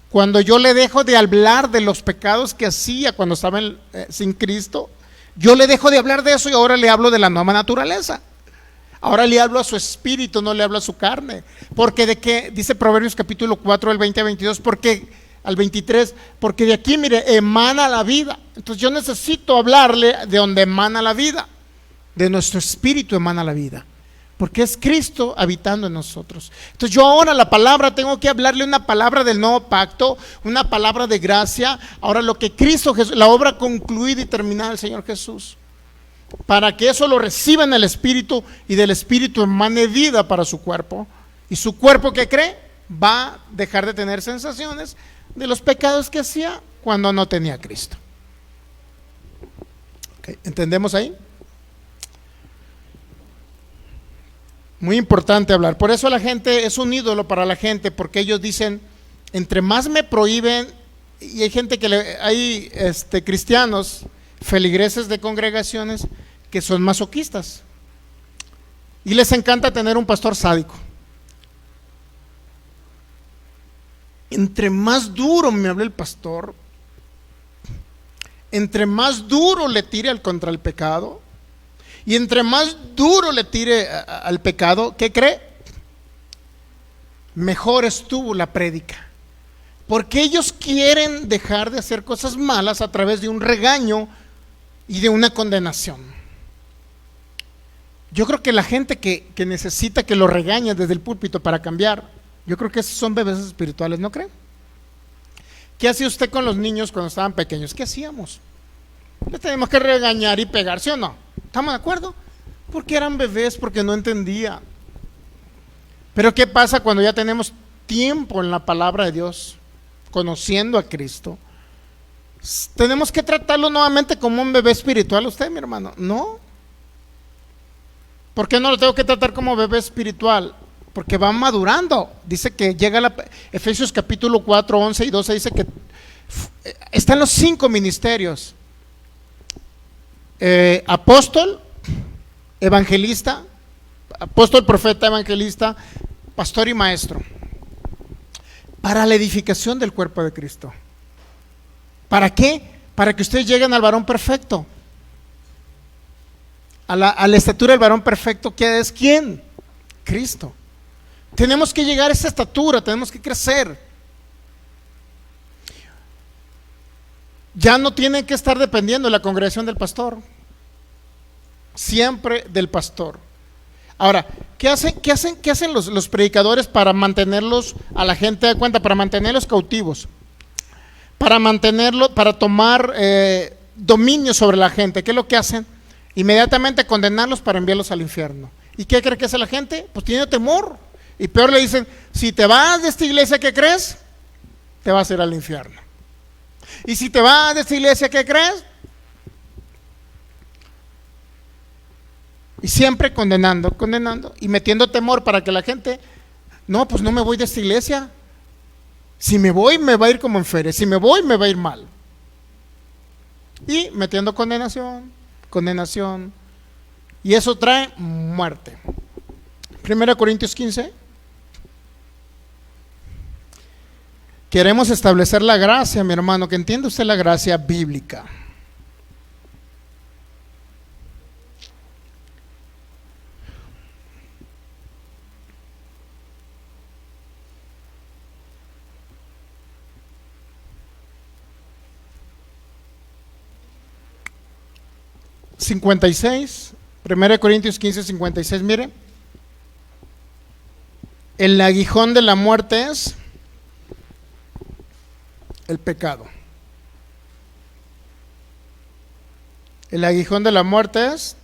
Cuando yo le dejo de hablar de los pecados que hacía cuando estaba sin Cristo, yo le dejo de hablar de eso y ahora le hablo de la nueva naturaleza. Ahora le hablo a su espíritu, no le hablo a su carne. Porque de qué, dice Proverbios capítulo 4, del 20 al 22, porque al 23, porque de aquí, mire, emana la vida. Entonces yo necesito hablarle de donde emana la vida, de nuestro espíritu emana la vida, porque es Cristo habitando en nosotros. Entonces yo ahora la palabra tengo que hablarle una palabra del nuevo pacto, una palabra de gracia. Ahora lo que Cristo Jesús, la obra concluida y terminada del Señor Jesús, para que eso lo reciba en el espíritu y del espíritu emane vida para su cuerpo, y su cuerpo, que cree, va a dejar de tener sensaciones de los pecados que hacía cuando no tenía a Cristo. ¿Okay? ¿Entendemos ahí? Muy importante hablar. Por eso la gente es un ídolo para la gente, porque ellos dicen, entre más me prohíben, y hay gente hay cristianos, feligreses de congregaciones que son masoquistas y les encanta tener un pastor sádico. Entre más duro me hable el pastor, entre más duro le tire contra el pecado, y entre más duro le tire al pecado, ¿qué cree? Mejor estuvo la prédica. Porque ellos quieren dejar de hacer cosas malas a través de un regaño y de una condenación. Yo creo que la gente que necesita que lo regañe desde el púlpito para cambiar, yo creo que esos son bebés espirituales, ¿no creen? ¿Qué hacía usted con los niños cuando estaban pequeños? ¿Qué hacíamos? Les teníamos que regañar y pegar, ¿sí o no? ¿Estamos de acuerdo? Porque eran bebés, porque no entendían. Pero ¿qué pasa cuando ya tenemos tiempo en la palabra de Dios, conociendo a Cristo? ¿Tenemos que tratarlo nuevamente como un bebé espiritual usted, mi hermano? No. ¿Por qué no lo tengo que tratar como bebé espiritual? Porque va madurando. Dice que llega Efesios capítulo 4, 11 y 12, dice que están los 5 ministerios. Apóstol, evangelista, apóstol, profeta, evangelista, pastor y maestro, para la edificación del cuerpo de Cristo. ¿Para qué? Para que ustedes lleguen al varón perfecto, a la estatura del varón perfecto, que es ¿quién? Cristo. Tenemos que llegar a esa estatura, tenemos que crecer. Ya no tienen que estar dependiendo de la congregación del pastor, siempre del pastor. Ahora, ¿qué hacen los predicadores para mantenerlos a la gente de cuenta, para mantenerlos cautivos, para tomar dominio sobre la gente? ¿Qué es lo que hacen? Inmediatamente condenarlos para enviarlos al infierno. ¿Y qué cree que hace la gente? Pues tiene temor. Y peor, le dicen, si te vas de esta iglesia, ¿qué crees? Te vas a ir al infierno. Y si te vas de esta iglesia, ¿qué crees? Y siempre condenando y metiendo temor para que la gente, no, pues no me voy de esta iglesia. Si me voy, me va a ir como en feria. Si me voy, me va a ir mal. Y metiendo condenación. Y eso trae muerte. 1 Corintios 15. Queremos establecer la gracia, mi hermano, que entienda usted la gracia bíblica. (56) 1 Corintios 15, 56, mire. El aguijón de la muerte es el pecado. El aguijón de la muerte es,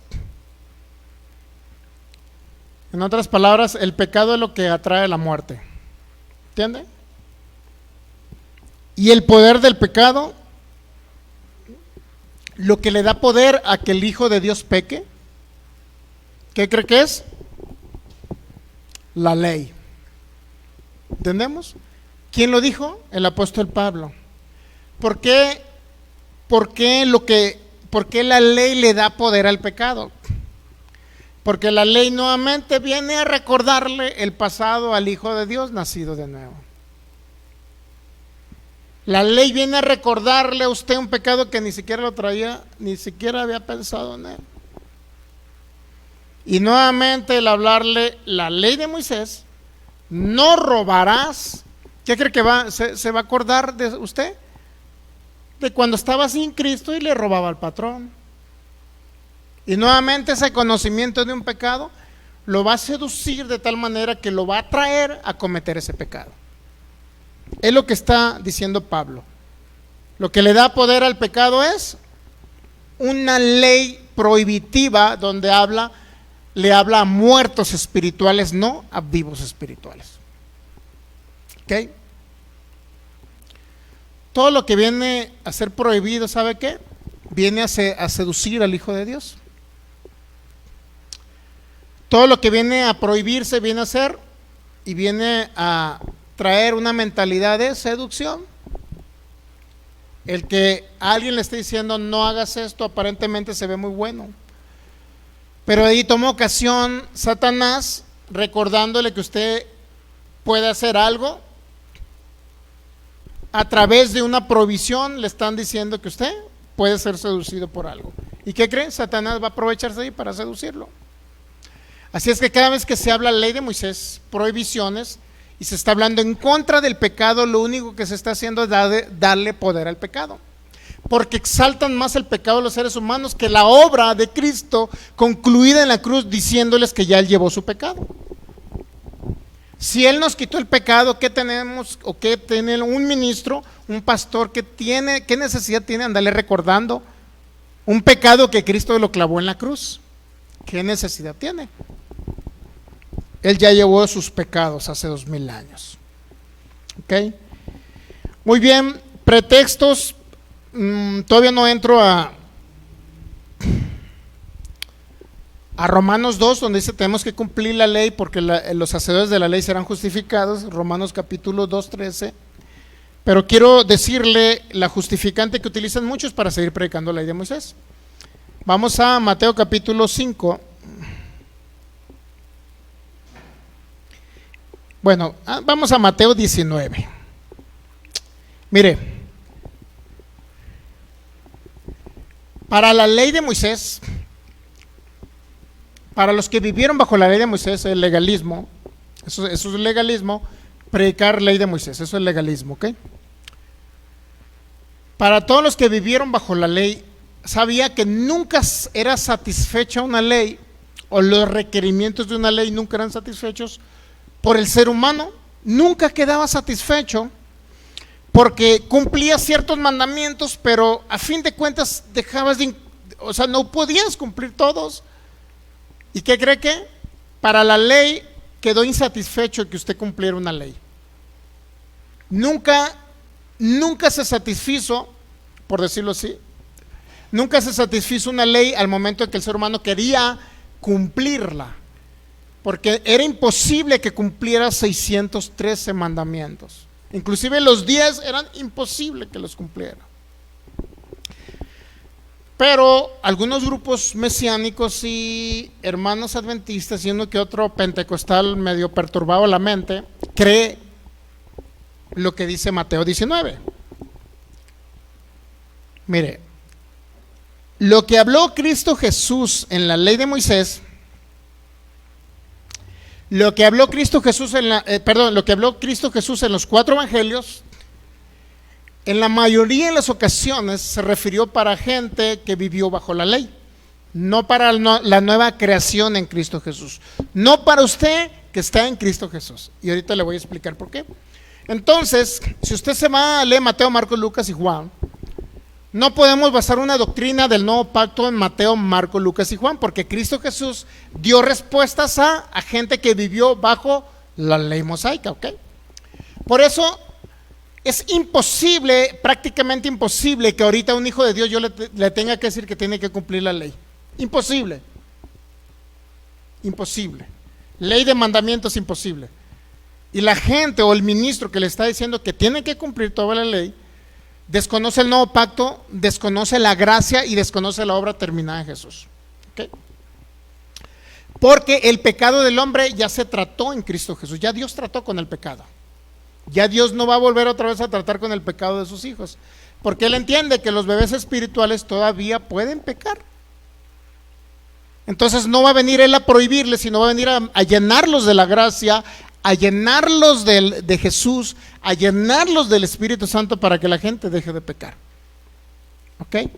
en otras palabras, el pecado es lo que atrae la muerte. ¿Entiende? Y el poder del pecado, lo que le da poder a que el Hijo de Dios peque, ¿qué cree que es? La ley. ¿Entendemos? ¿Quién lo dijo? El apóstol Pablo. ¿Por qué la ley le da poder al pecado? Porque la ley nuevamente viene a recordarle el pasado al Hijo de Dios nacido de nuevo. La ley viene a recordarle a usted un pecado que ni siquiera lo traía, ni siquiera había pensado en él. Y nuevamente el hablarle la ley de Moisés, no robarás. ¿Qué cree que se va a acordar de usted? De cuando estaba sin Cristo y le robaba al patrón. Y nuevamente ese conocimiento de un pecado lo va a seducir de tal manera que lo va a traer a cometer ese pecado. Es lo que está diciendo Pablo. Lo que le da poder al pecado es una ley prohibitiva donde le habla a muertos espirituales, no a vivos espirituales. ¿Ok? Todo lo que viene a ser prohibido, ¿sabe qué? Viene a seducir al Hijo de Dios. todo lo que viene a prohibirse viene a ser y viene a traer una mentalidad de seducción. El que alguien le esté diciendo no hagas esto aparentemente se ve muy bueno, pero ahí toma ocasión Satanás recordándole que usted puede hacer algo. A través de una provisión le están diciendo que usted puede ser seducido por algo. ¿Y qué cree? Satanás va a aprovecharse ahí para seducirlo. Así es que cada vez que se habla la ley de Moisés, prohibiciones, y se está hablando en contra del pecado, lo único que se está haciendo es darle poder al pecado. Porque exaltan más el pecado de los seres humanos que la obra de Cristo concluida en la cruz, diciéndoles que ya Él llevó su pecado. Si Él nos quitó el pecado, ¿qué tenemos o qué tiene un ministro, un pastor qué necesidad tiene andarle recordando un pecado que Cristo lo clavó en la cruz? ¿Qué necesidad tiene? Él ya llevó sus pecados hace 2000 años. ¿Ok? Muy bien, pretextos. Todavía no entro a Romanos 2, donde dice tenemos que cumplir la ley porque los hacedores de la ley serán justificados. Romanos capítulo 2, 13. Pero quiero decirle la justificante que utilizan muchos para seguir predicando la ley de Moisés. Vamos a Mateo capítulo 5. Bueno, vamos a Mateo 19. Mire, para la ley de Moisés, para los que vivieron bajo la ley de Moisés, el legalismo, eso es legalismo, predicar ley de Moisés, eso es legalismo, ¿ok? Para todos los que vivieron bajo la ley, sabía que nunca era satisfecha una ley, o los requerimientos de una ley nunca eran satisfechos por el ser humano, nunca quedaba satisfecho, porque cumplía ciertos mandamientos, pero a fin de cuentas no podías cumplir todos. ¿Y qué cree que? Para la ley quedó insatisfecho que usted cumpliera una ley. Nunca se satisfizo, por decirlo así, nunca se satisfizo una ley al momento en que el ser humano quería cumplirla, porque era imposible que cumpliera 613 mandamientos. Inclusive los 10 eran imposible que los cumpliera. Pero algunos grupos mesiánicos y hermanos adventistas y uno que otro pentecostal medio perturbado la mente, cree lo que dice Mateo 19. Mire, lo que habló Cristo Jesús en la ley de Moisés, lo que habló Cristo Jesús en los 4 evangelios, en la mayoría de las ocasiones se refirió para gente que vivió bajo la ley, no para la nueva creación en Cristo Jesús, no para usted que está en Cristo Jesús. Y ahorita le voy a explicar por qué. Entonces, si usted se va a leer Mateo, Marcos, Lucas y Juan, no podemos basar una doctrina del nuevo pacto en Mateo, Marcos, Lucas y Juan, porque Cristo Jesús dio respuestas a gente que vivió bajo la ley mosaica, ¿ok? Por eso es imposible, prácticamente imposible, que ahorita un hijo de Dios yo le tenga que decir que tiene que cumplir la ley. Imposible. Imposible. Ley de mandamientos, imposible. Y la gente o el ministro que le está diciendo que tiene que cumplir toda la ley, desconoce el nuevo pacto, desconoce la gracia y desconoce la obra terminada en Jesús. ¿Okay? Porque el pecado del hombre ya se trató en Cristo Jesús, ya Dios trató con el pecado. Ya Dios no va a volver otra vez a tratar con el pecado de sus hijos, porque Él entiende que los bebés espirituales todavía pueden pecar. Entonces no va a venir Él a prohibirles, sino va a venir a llenarlos de la gracia, a llenarlos de Jesús, a llenarlos del Espíritu Santo para que la gente deje de pecar. ¿Ok?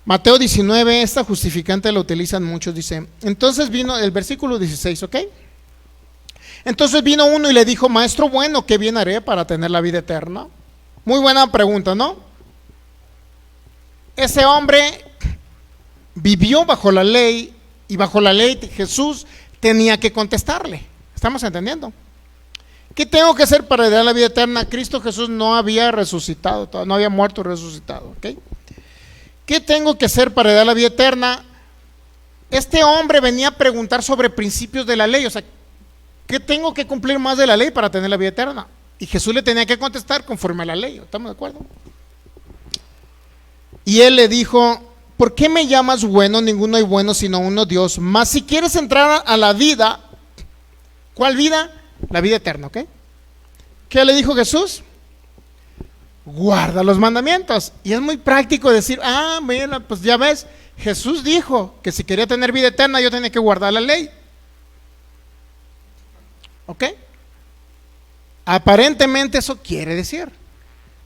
Mateo 19, esta justificante la utilizan muchos, dice, entonces vino el versículo 16, ¿ok? Entonces vino uno y le dijo, maestro bueno, ¿qué bien haré para tener la vida eterna? Muy buena pregunta, ¿no? Ese hombre vivió bajo la ley y bajo la ley Jesús tenía que contestarle. ¿Estamos entendiendo? ¿Qué tengo que hacer para heredar la vida eterna? Cristo Jesús no había resucitado, no había muerto y resucitado, ¿ok? ¿Qué tengo que hacer para heredar la vida eterna? este hombre venía a preguntar sobre principios de la ley, o sea, ¿qué tengo que cumplir más de la ley para tener la vida eterna? Y Jesús le tenía que contestar conforme a la ley, ¿estamos de acuerdo? Y él le dijo, ¿por qué me llamas bueno? Ninguno hay bueno sino uno Dios. Mas si quieres entrar a la vida, ¿cuál vida? La vida eterna, ¿ok? ¿Qué le dijo Jesús? Guarda los mandamientos. Y es muy práctico decir, mira, pues ya ves, Jesús dijo que si quería tener vida eterna yo tenía que guardar la ley. ¿Ok? Aparentemente eso quiere decir.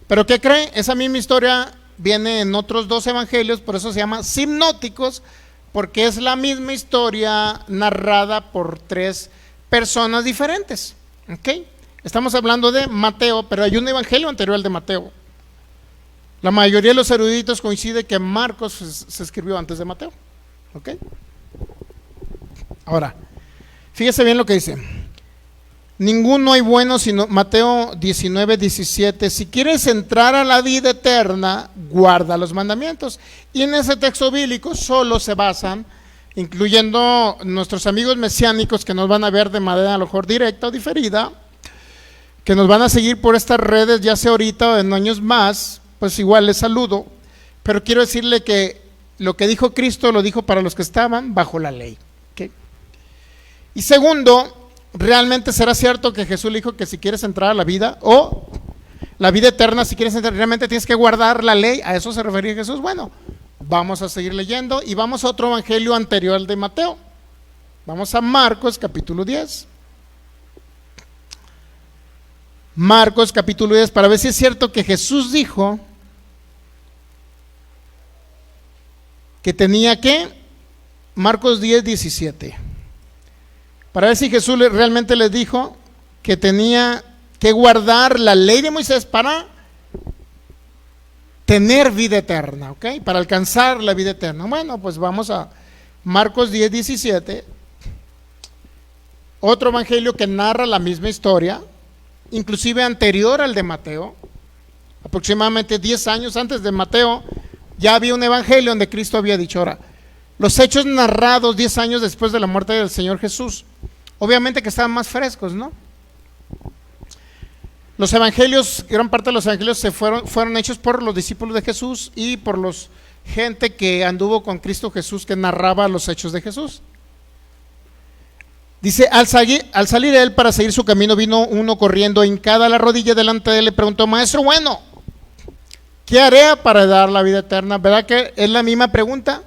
Pero ¿qué creen? Esa misma historia viene en otros 2 evangelios, por eso se llama sinópticos, porque es la misma historia narrada por 3 personas diferentes. ¿Ok? Estamos hablando de Mateo, pero hay un evangelio anterior al de Mateo. La mayoría de los eruditos coincide que Marcos se escribió antes de Mateo. ¿Ok? Ahora, fíjese bien lo que dice. Ninguno hay bueno sino, Mateo 19:17, si quieres entrar a la vida eterna, guarda los mandamientos. Y en ese texto bíblico solo se basan, incluyendo nuestros amigos mesiánicos que nos van a ver de manera a lo mejor directa o diferida, que nos van a seguir por estas redes ya sea ahorita o en años más, pues igual les saludo, pero quiero decirle que lo que dijo Cristo lo dijo para los que estaban bajo la ley. ¿Okay? Y segundo, ¿realmente será cierto que Jesús le dijo que si quieres entrar a la vida o la vida eterna, si quieres entrar, realmente tienes que guardar la ley? ¿A eso se refería Jesús? Bueno, vamos a seguir leyendo y vamos a otro evangelio anterior al de Mateo. Vamos a Marcos capítulo 10. Marcos capítulo 10, para ver si es cierto que Jesús dijo que tenía que, Marcos 10:17. Para ver si Jesús realmente les dijo que tenía que guardar la ley de Moisés para tener vida eterna, ¿ok? Para alcanzar la vida eterna. Bueno, pues vamos a Marcos 10:17, otro evangelio que narra la misma historia, inclusive anterior al de Mateo, aproximadamente 10 años antes de Mateo, ya había un evangelio donde Cristo había dicho, ahora, los hechos narrados 10 años después de la muerte del Señor Jesús, obviamente que estaban más frescos, ¿no? Los evangelios, gran parte de los evangelios fueron hechos por los discípulos de Jesús y por los gente que anduvo con Cristo Jesús, que narraba los hechos de Jesús. Dice, al salir él para seguir su camino, vino uno corriendo, hincada la rodilla delante de él, le preguntó, maestro bueno, ¿qué haré para dar la vida eterna? ¿Verdad que es la misma pregunta?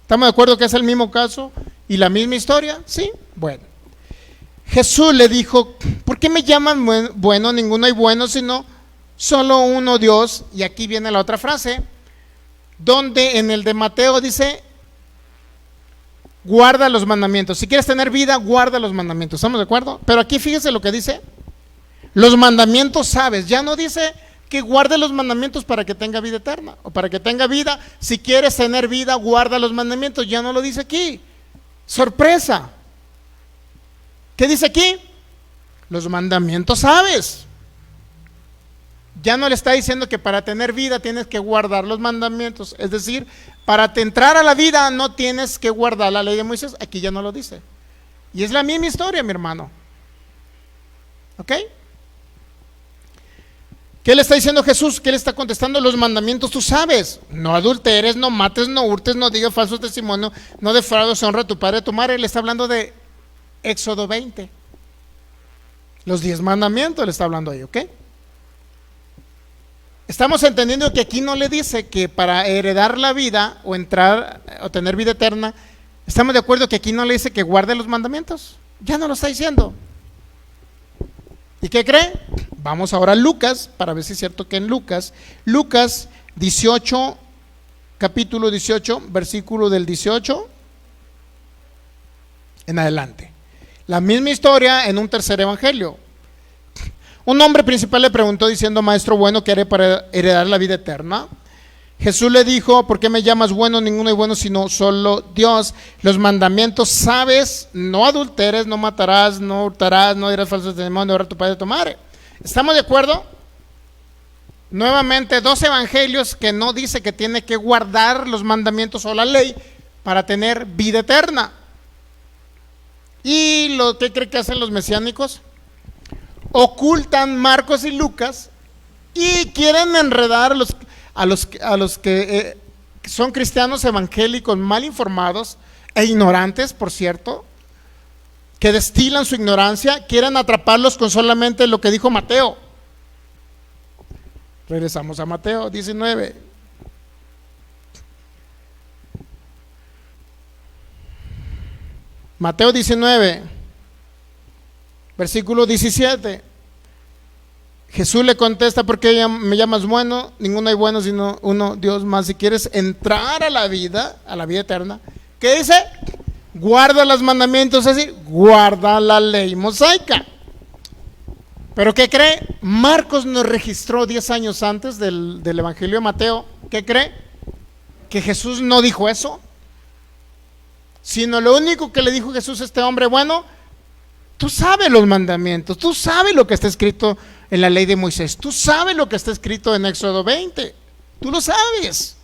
¿Estamos de acuerdo que es el mismo caso y la misma historia? Sí, bueno. Jesús le dijo, ¿por qué me llaman bueno? Ninguno hay bueno, sino solo uno Dios. Y aquí viene la otra frase, donde en el de Mateo dice, guarda los mandamientos. Si quieres tener vida, guarda los mandamientos. ¿Estamos de acuerdo? Pero aquí fíjese lo que dice, los mandamientos sabes. Ya no dice que guarde los mandamientos para que tenga vida eterna o para que tenga vida. Si quieres tener vida, guarda los mandamientos. Ya no lo dice aquí. Sorpresa. ¿Qué dice aquí? Los mandamientos sabes. Ya no le está diciendo que para tener vida tienes que guardar los mandamientos. Es decir, para entrar a la vida no tienes que guardar la ley de Moisés. Aquí ya no lo dice. Y es la misma historia, mi hermano. ¿Ok? ¿Qué le está diciendo Jesús? ¿Qué le está contestando? Los mandamientos tú sabes. No adulteres, no mates, no hurtes, no digas falso testimonio, no defraudes, honra a tu padre y a tu madre. Le está hablando de Éxodo 20. Los 10 mandamientos le está hablando ahí, ¿ok? Estamos entendiendo que aquí no le dice que para heredar la vida o entrar o tener vida eterna, estamos de acuerdo que aquí no le dice que guarde los mandamientos. Ya no lo está diciendo. ¿Y qué cree? Vamos ahora a Lucas, para ver si es cierto que en Lucas 18, capítulo 18, versículo del 18 en adelante. La misma historia en un tercer evangelio. Un hombre principal le preguntó diciendo, maestro bueno, ¿qué haré para heredar la vida eterna? Jesús le dijo, ¿por qué me llamas bueno? Ninguno es bueno sino solo Dios. Los mandamientos sabes, no adulteres, no matarás, no hurtarás, no dirás falso testimonio, no honrar a tu padre y a tu madre. ¿Estamos de acuerdo? Nuevamente, 2 evangelios que no dice que tiene que guardar los mandamientos o la ley, para tener vida eterna. ¿Y lo que cree que hacen los mesiánicos? Ocultan Marcos y Lucas y quieren enredar a los que son cristianos evangélicos mal informados e ignorantes, por cierto, que destilan su ignorancia, quieren atraparlos con solamente lo que dijo Mateo. Regresamos a Mateo 19. Mateo 19, versículo 17. Jesús le contesta: ¿por qué me llamas bueno? Ninguno hay bueno sino uno, Dios. Más si quieres entrar a la vida eterna, ¿qué dice? Guarda los mandamientos, es decir, guarda la ley mosaica. Pero ¿qué cree? Marcos nos registró 10 años antes del Evangelio de Mateo. ¿Qué cree? Que Jesús no dijo eso, sino lo único que le dijo Jesús a este hombre: bueno, tú sabes los mandamientos, tú sabes lo que está escrito en la ley de Moisés, tú sabes lo que está escrito en Éxodo 20, tú lo sabes.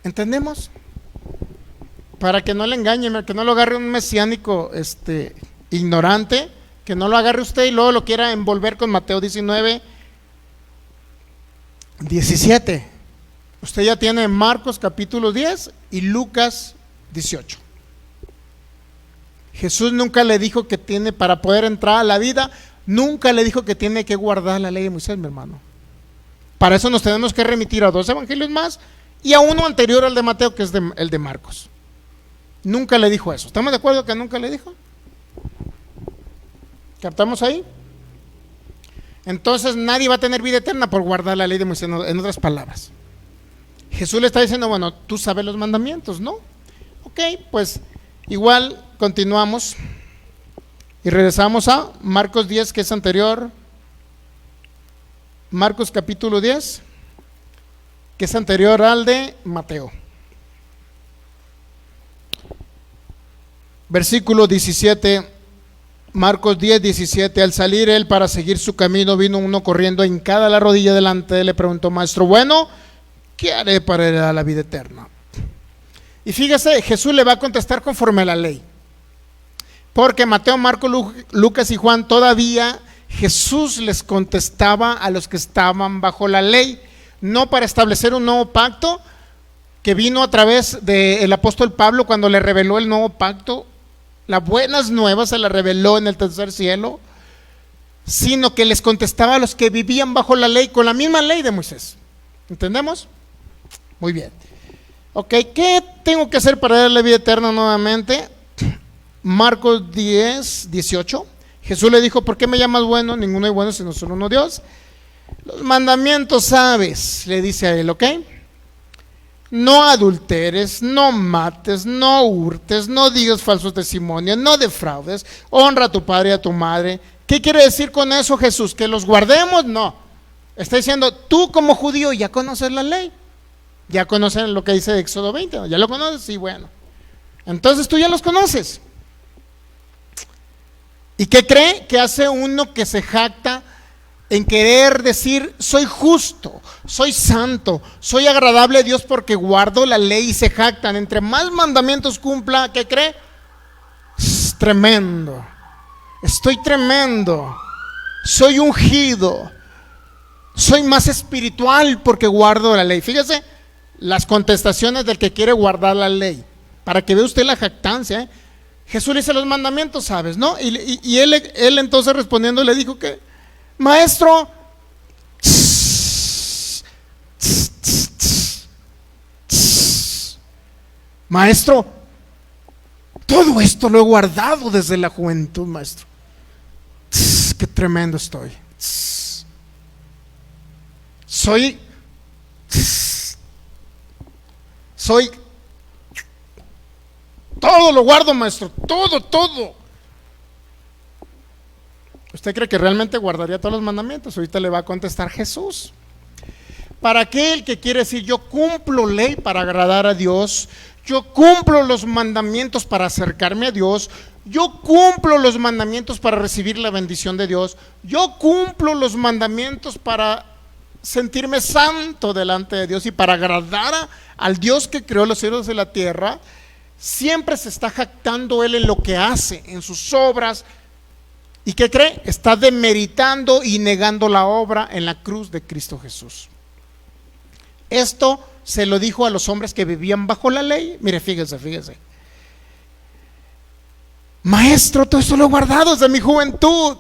¿Entendemos? Para que no le engañen, que no lo agarre un mesiánico ignorante, que no lo agarre usted y luego lo quiera envolver con Mateo 19, 17. Usted ya tiene Marcos capítulo 10 y Lucas 18. Jesús nunca le dijo que tiene, para poder entrar a la vida, nunca le dijo que tiene que guardar la ley de Moisés, mi hermano. Para eso nos tenemos que remitir a 2 evangelios más y a uno anterior al de Mateo, que es el de Marcos. Nunca le dijo eso. ¿Estamos de acuerdo que nunca le dijo? ¿Captamos ahí? Entonces nadie va a tener vida eterna por guardar la ley de Moisés. En otras palabras, Jesús le está diciendo: bueno, tú sabes los mandamientos, ¿no? Ok, pues igual continuamos y regresamos a Marcos 10, que es anterior. Marcos capítulo 10, que es anterior al de Mateo. Versículo 17, Marcos 10, 17. Al salir él para seguir su camino, vino uno corriendo, hincada la rodilla delante de él, le preguntó: maestro bueno, ¿qué haré para heredar la vida eterna? Y fíjese, Jesús le va a contestar conforme a la ley, porque Mateo, Marcos, Lucas y Juan todavía Jesús les contestaba a los que estaban bajo la ley, no para establecer un nuevo pacto que vino a través del apóstol Pablo cuando le reveló el nuevo pacto. Las buenas nuevas se las reveló en el tercer cielo, sino que les contestaba a los que vivían bajo la ley, con la misma ley de Moisés. ¿Entendemos? Muy bien. Ok, ¿qué tengo que hacer para darle vida eterna nuevamente? Marcos 10, 18. Jesús le dijo: ¿por qué me llamas bueno? Ninguno es bueno sino solo uno, Dios. Los mandamientos sabes, le dice a él, ¿ok? No adulteres, no mates, no hurtes, no digas falsos testimonios, no defraudes, honra a tu padre y a tu madre. ¿Qué quiere decir con eso Jesús? ¿Que los guardemos? No. Está diciendo: tú como judío ya conoces la ley, ya conoces lo que dice de Éxodo 20, ¿no? ¿Ya lo conoces? Sí, bueno. Entonces tú ya los conoces. ¿Y qué cree? Que hace uno que se jacta en querer decir: soy justo, soy santo, soy agradable a Dios porque guardo la ley, y se jactan. Entre más mandamientos cumpla, ¿qué cree? Tremendo, estoy tremendo, soy ungido, soy más espiritual porque guardo la ley. Fíjese las contestaciones del que quiere guardar la ley, para que vea usted la jactancia, ¿eh? Jesús le dice: los mandamientos sabes, ¿no? Y él entonces respondiendo le dijo que: maestro, maestro, todo esto lo he guardado desde la juventud, maestro. Qué tremendo estoy. Soy todo lo guardo, maestro, todo. ¿Usted cree que realmente guardaría todos los mandamientos? Ahorita le va a contestar Jesús. Para aquel que quiere decir: yo cumplo ley para agradar a Dios, yo cumplo los mandamientos para acercarme a Dios, yo cumplo los mandamientos para recibir la bendición de Dios, yo cumplo los mandamientos para sentirme santo delante de Dios y para agradar al Dios que creó los cielos y la tierra, siempre se está jactando él en lo que hace, en sus obras. ¿Y qué cree? Está demeritando y negando la obra en la cruz de Cristo Jesús. Esto se lo dijo a los hombres que vivían bajo la ley. Mire, fíjese. Maestro, todo esto lo he guardado desde mi juventud.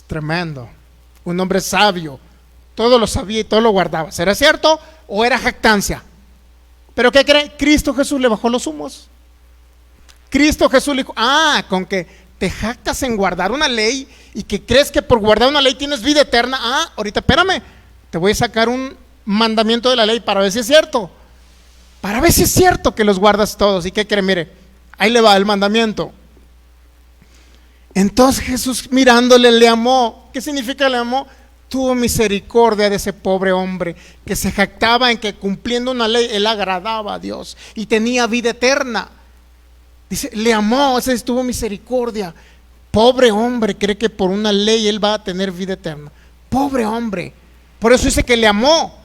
Tremendo. Un hombre sabio. Todo lo sabía y todo lo guardaba. ¿Será cierto o era jactancia? ¿Pero qué cree? Cristo Jesús le bajó los humos. Cristo Jesús le dijo, con que te jactas en guardar una ley y que crees que por guardar una ley tienes vida eterna. Ahorita espérame, te voy a sacar un mandamiento de la ley para ver si es cierto. Para ver si es cierto que los guardas todos. ¿Y qué cree? Mire, ahí le va el mandamiento. Entonces Jesús, mirándole, le amó. ¿Qué significa le amó? Tuvo misericordia de ese pobre hombre que se jactaba en que cumpliendo una ley él agradaba a Dios y tenía vida eterna. Dice, le amó, tuvo misericordia. Pobre hombre, cree que por una ley él va a tener vida eterna. Pobre hombre. Por eso dice que le amó.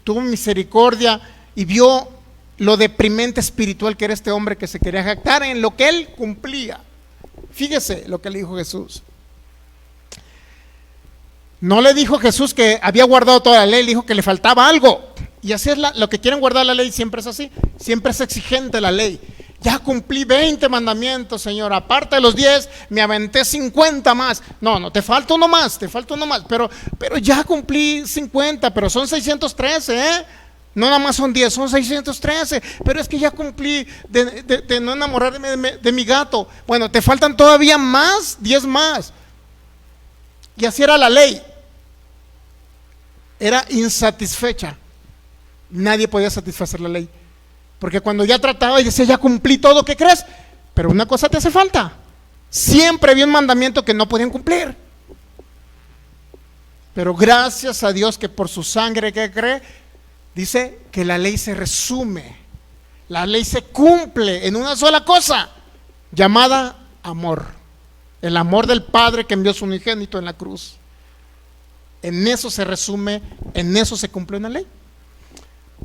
Tuvo misericordia y vio lo deprimente espiritual que era este hombre que se quería jactar en lo que él cumplía. Fíjese lo que le dijo Jesús. No le dijo Jesús que había guardado toda la ley, le dijo que le faltaba algo. Y así es lo que quieren guardar la ley, siempre es así. Siempre es exigente la ley. Ya cumplí 20 mandamientos, Señor. Aparte de los 10, me aventé 50 más. No, te falta uno más. Pero ya cumplí 50, pero son 613, No nada más son 10, son 613. Pero es que ya cumplí de no enamorarme de mi gato. Bueno, te faltan todavía más, 10 más. Y así era la ley. Era insatisfecha. Nadie podía satisfacer la ley. Porque cuando ya trataba y decía, ya cumplí todo, ¿qué crees? Pero una cosa te hace falta. Siempre había un mandamiento que no podían cumplir. Pero gracias a Dios que por su sangre, ¿qué cree? Dice que la ley se resume. La ley se cumple en una sola cosa, llamada amor. El amor del Padre que envió su unigénito en la cruz. En eso se resume, en eso se cumple una ley.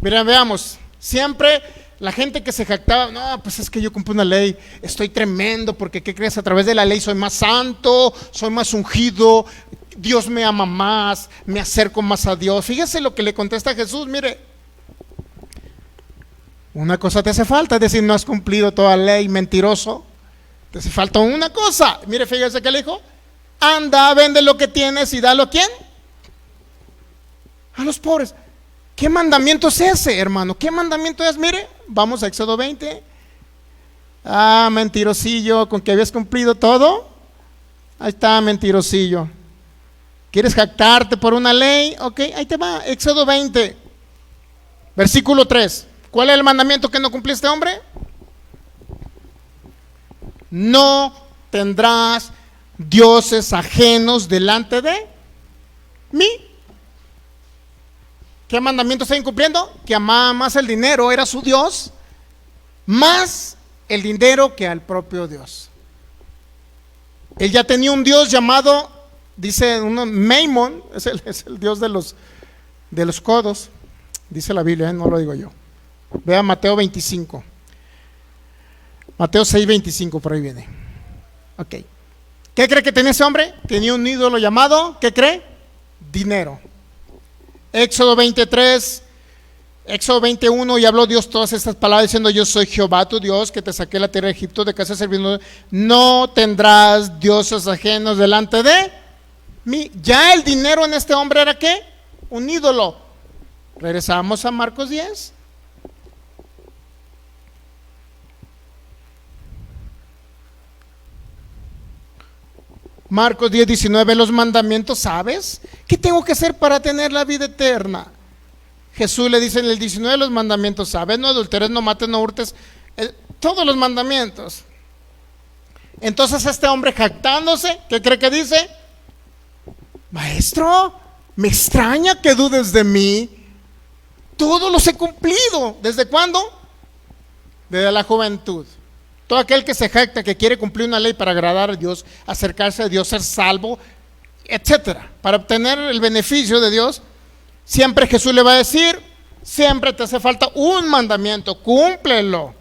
Miren, veamos. Siempre la gente que se jactaba, no, pues es que yo cumplí una ley, estoy tremendo, porque ¿qué crees? A través de la ley soy más santo, soy más ungido, Dios me ama más, me acerco más a Dios. Fíjese lo que le contesta Jesús, mire, una cosa te hace falta, es decir, no has cumplido toda la ley, mentiroso, te hace falta una cosa. Mire, fíjese que le dijo, anda, vende lo que tienes y dalo ¿a quién? A los pobres. ¿Qué mandamiento es ese, hermano? ¿Qué mandamiento es? Mire, vamos a Éxodo 20. Mentirosillo, con que habías cumplido todo. Ahí está, mentirosillo. ¿Quieres jactarte por una ley? Ok, ahí te va, Éxodo 20, versículo 3. ¿Cuál es el mandamiento que no cumplió este hombre? No tendrás dioses ajenos delante de mí. ¿Qué mandamiento está incumpliendo? Que amaba más el dinero, era su Dios, más el dinero que al propio Dios. Él ya tenía un Dios llamado, dice uno, Maimón, es el Dios de los codos, dice la Biblia, no lo digo yo. Vea Mateo 25. Mateo 6:25, por ahí viene. Ok. ¿Qué cree que tenía ese hombre? Tenía un ídolo llamado, ¿qué cree? Dinero. Éxodo 23, Éxodo 21, y habló Dios todas estas palabras diciendo, yo soy Jehová tu Dios que te saqué de la tierra de Egipto de casa de servidumbre. No tendrás dioses ajenos delante de mí. Ya el dinero en este hombre era ¿qué? Un ídolo. Regresamos a Marcos 10. Marcos 10:19, los mandamientos, ¿sabes? ¿Qué tengo que hacer para tener la vida eterna? Jesús le dice en el 19 los mandamientos, ¿sabes? No adulteres, no mates, no hurtes, todos los mandamientos. Entonces este hombre jactándose, ¿qué cree que dice? Maestro, me extraña que dudes de mí. Todos los he cumplido. ¿Desde cuándo? Desde la juventud. Todo aquel que se jacta, que quiere cumplir una ley para agradar a Dios, acercarse a Dios, ser salvo, etcétera. Para obtener el beneficio de Dios, siempre Jesús le va a decir, siempre te hace falta un mandamiento, cúmplelo.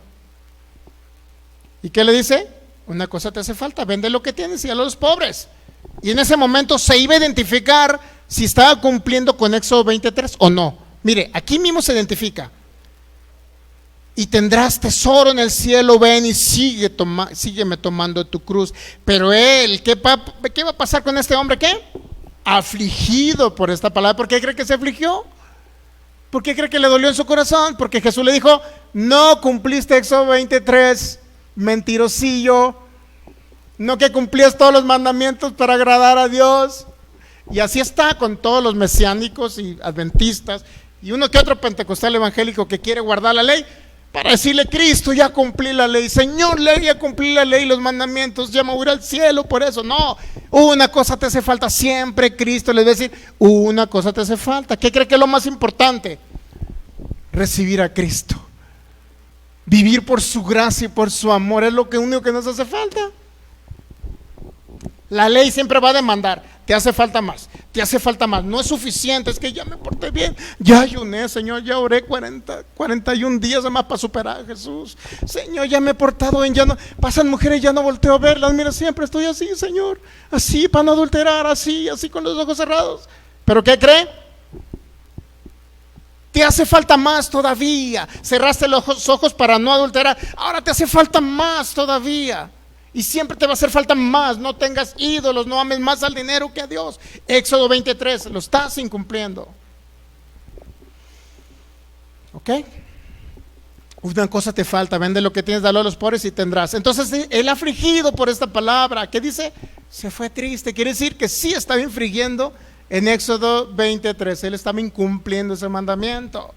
¿Y qué le dice? Una cosa te hace falta, vende lo que tienes y dale a los pobres. Y en ese momento se iba a identificar si estaba cumpliendo con Éxodo 23 o no. Mire, aquí mismo se identifica. Y tendrás tesoro en el cielo, ven y sígueme tomando tu cruz. Pero él, ¿qué va a pasar con este hombre? ¿Qué? Afligido por esta palabra. ¿Por qué cree que se afligió? ¿Por qué cree que le dolió en su corazón? Porque Jesús le dijo, no cumpliste Éxodo 23, mentirosillo. No que cumplías todos los mandamientos para agradar a Dios. Y así está con todos los mesiánicos y adventistas y uno que otro pentecostal evangélico que quiere guardar la ley para decirle, Cristo, ya cumplí la ley, Señor, ya cumplí la ley, los mandamientos, ya me voy al cielo por eso. No, una cosa te hace falta, siempre Cristo les va a decir, una cosa te hace falta. ¿Qué cree que es lo más importante? Recibir a Cristo, vivir por su gracia y por su amor, es lo único que nos hace falta. La ley siempre va a demandar, te hace falta más, te hace falta más, no es suficiente, es que ya me porté bien, ya ayuné, Señor, ya oré 41 días más para superar a Jesús, Señor, ya me he portado bien, ya no, pasan mujeres, ya no volteo a verlas, mira, siempre estoy así, Señor, así para no adulterar, así con los ojos cerrados. ¿Pero qué cree? Te hace falta más todavía, cerraste los ojos para no adulterar, ahora te hace falta más todavía. Y siempre te va a hacer falta más. No tengas ídolos, no ames más al dinero que a Dios. Éxodo 23, lo estás incumpliendo. ¿Ok? Una cosa te falta, vende lo que tienes, dalo a los pobres y tendrás. Entonces el afligido por esta palabra, ¿qué dice? Se fue triste, quiere decir que sí estaba infringiendo en Éxodo 23, él estaba incumpliendo ese mandamiento.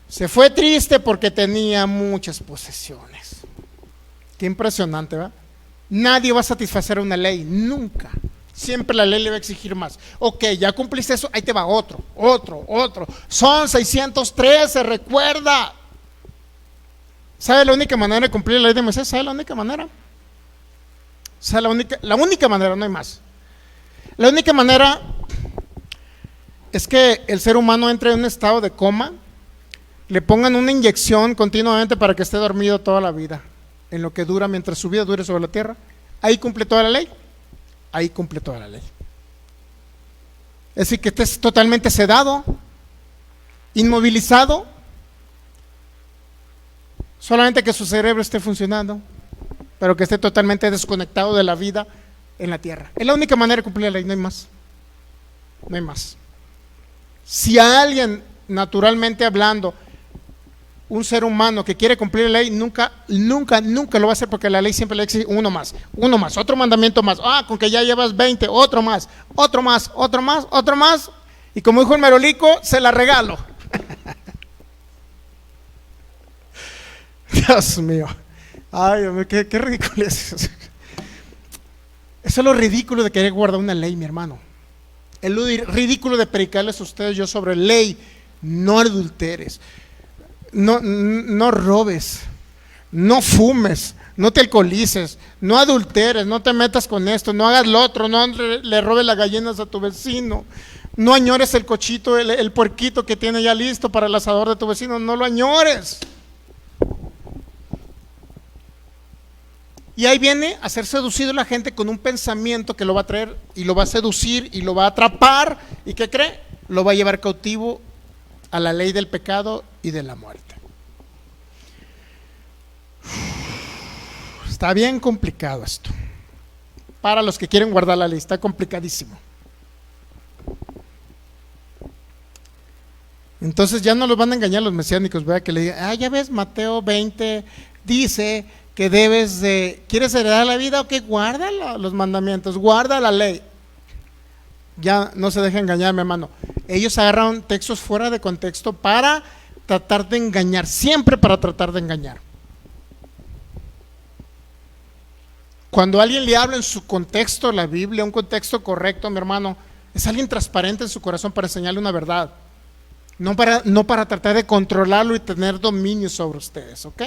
Se fue triste porque tenía muchas posesiones. Qué impresionante, ¿verdad? Nadie va a satisfacer una ley, nunca. Siempre la ley le va a exigir más. Ok, ya cumpliste eso, ahí te va otro. Son 613, recuerda. ¿Sabe la única manera de cumplir la ley de Moisés? ¿Sabe la única manera? ¿Sabe la única manera, no hay más? La única manera es que el ser humano entre en un estado de coma, le pongan una inyección continuamente para que esté dormido toda la vida. En lo que dura, mientras su vida dure sobre la tierra, ahí cumple toda la ley. Ahí cumple toda la ley. Es decir, que estés totalmente sedado, inmovilizado, solamente que su cerebro esté funcionando, pero que esté totalmente desconectado de la vida en la tierra. Es la única manera de cumplir la ley, no hay más. No hay más. Si a alguien, naturalmente hablando, un ser humano que quiere cumplir la ley, nunca lo va a hacer, porque la ley siempre le exige uno más, otro mandamiento más. Con que ya llevas 20, otro más. Y como dijo el Merolico, se la regalo. Dios mío. Ay, qué ridículo es eso. Eso es lo ridículo de querer guardar una ley, mi hermano. Es lo ridículo de predicarles a ustedes yo sobre ley. No adulteres. No robes, no fumes, no te alcoholices, no adulteres, no te metas con esto, no hagas lo otro, no le robes las gallinas a tu vecino, no añores el cochito, el puerquito que tiene ya listo para el asador de tu vecino, no lo añores. Y ahí viene a ser seducido la gente con un pensamiento que lo va a traer y lo va a seducir y lo va a atrapar. ¿Y qué cree? Lo va a llevar cautivo a la ley del pecado y de la muerte. Está bien complicado esto. Para los que quieren guardar la ley, está complicadísimo. Entonces ya no los van a engañar los mesiánicos, ¿verdad? Que le digan, ya ves, Mateo 20 dice que ¿quieres heredar la vida? Ok, guarda los mandamientos, guarda la ley. Ya no se deja engañar, mi hermano. Ellos agarraron textos fuera de contexto para tratar de engañar, siempre para tratar de engañar. Cuando alguien le habla en su contexto, la Biblia, un contexto correcto, mi hermano, es alguien transparente en su corazón para enseñarle una verdad. No para tratar de controlarlo y tener dominio sobre ustedes, ¿ok?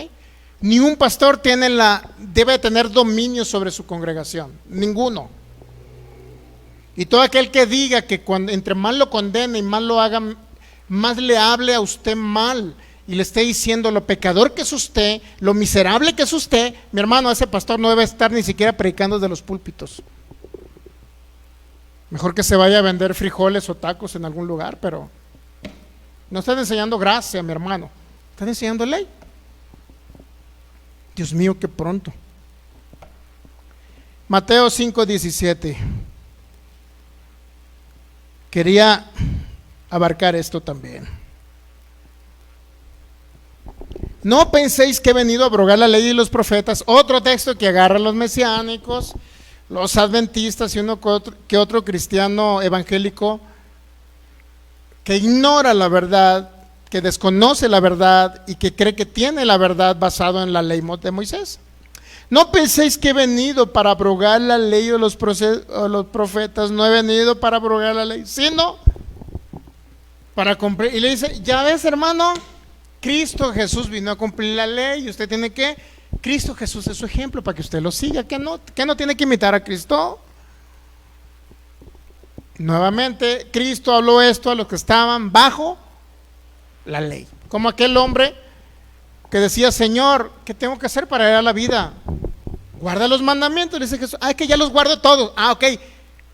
Ni un pastor debe tener dominio sobre su congregación, ninguno. Y todo aquel que diga que entre más lo condene y más lo haga, más le hable a usted mal y le esté diciendo lo pecador que es usted, lo miserable que es usted, mi hermano, ese pastor no debe estar ni siquiera predicando desde los púlpitos. Mejor que se vaya a vender frijoles o tacos en algún lugar, pero no están enseñando gracia, mi hermano, están enseñando ley. Dios mío, qué pronto. Mateo 5:17. Quería abarcar esto también. No penséis que he venido a abrogar la ley y los profetas. Otro texto que agarran los mesiánicos, los adventistas y uno que otro cristiano evangélico que ignora la verdad, que desconoce la verdad y que cree que tiene la verdad basado en la ley de Moisés. No penséis que he venido para abrogar la ley o los profetas. No he venido para abrogar la ley, sino para cumplir. Y le dice, ya ves, hermano, Cristo Jesús vino a cumplir la ley y usted tiene que, Cristo Jesús es su ejemplo para que usted lo siga. ¿Qué no tiene que imitar a Cristo? Nuevamente, Cristo habló esto a los que estaban bajo la ley, como aquel hombre que decía, Señor, ¿qué tengo que hacer para ir a la vida? Guarda los mandamientos. Le dice Jesús, que ya los guardo todos. Ok,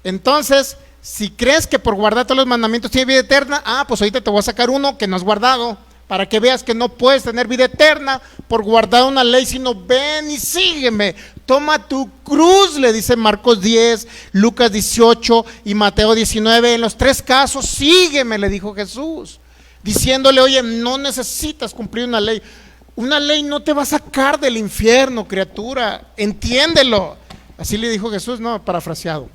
entonces, si crees que por guardar todos los mandamientos tienes vida eterna, pues ahorita te voy a sacar uno que no has guardado, para que veas que no puedes tener vida eterna por guardar una ley, sino ven y sígueme. Toma tu cruz, le dice Marcos 10, Lucas 18 y Mateo 19. En los tres casos, sígueme, le dijo Jesús, diciéndole, oye, no necesitas cumplir una ley. Una ley no te va a sacar del infierno, criatura, entiéndelo. Así le dijo Jesús, no, parafraseado.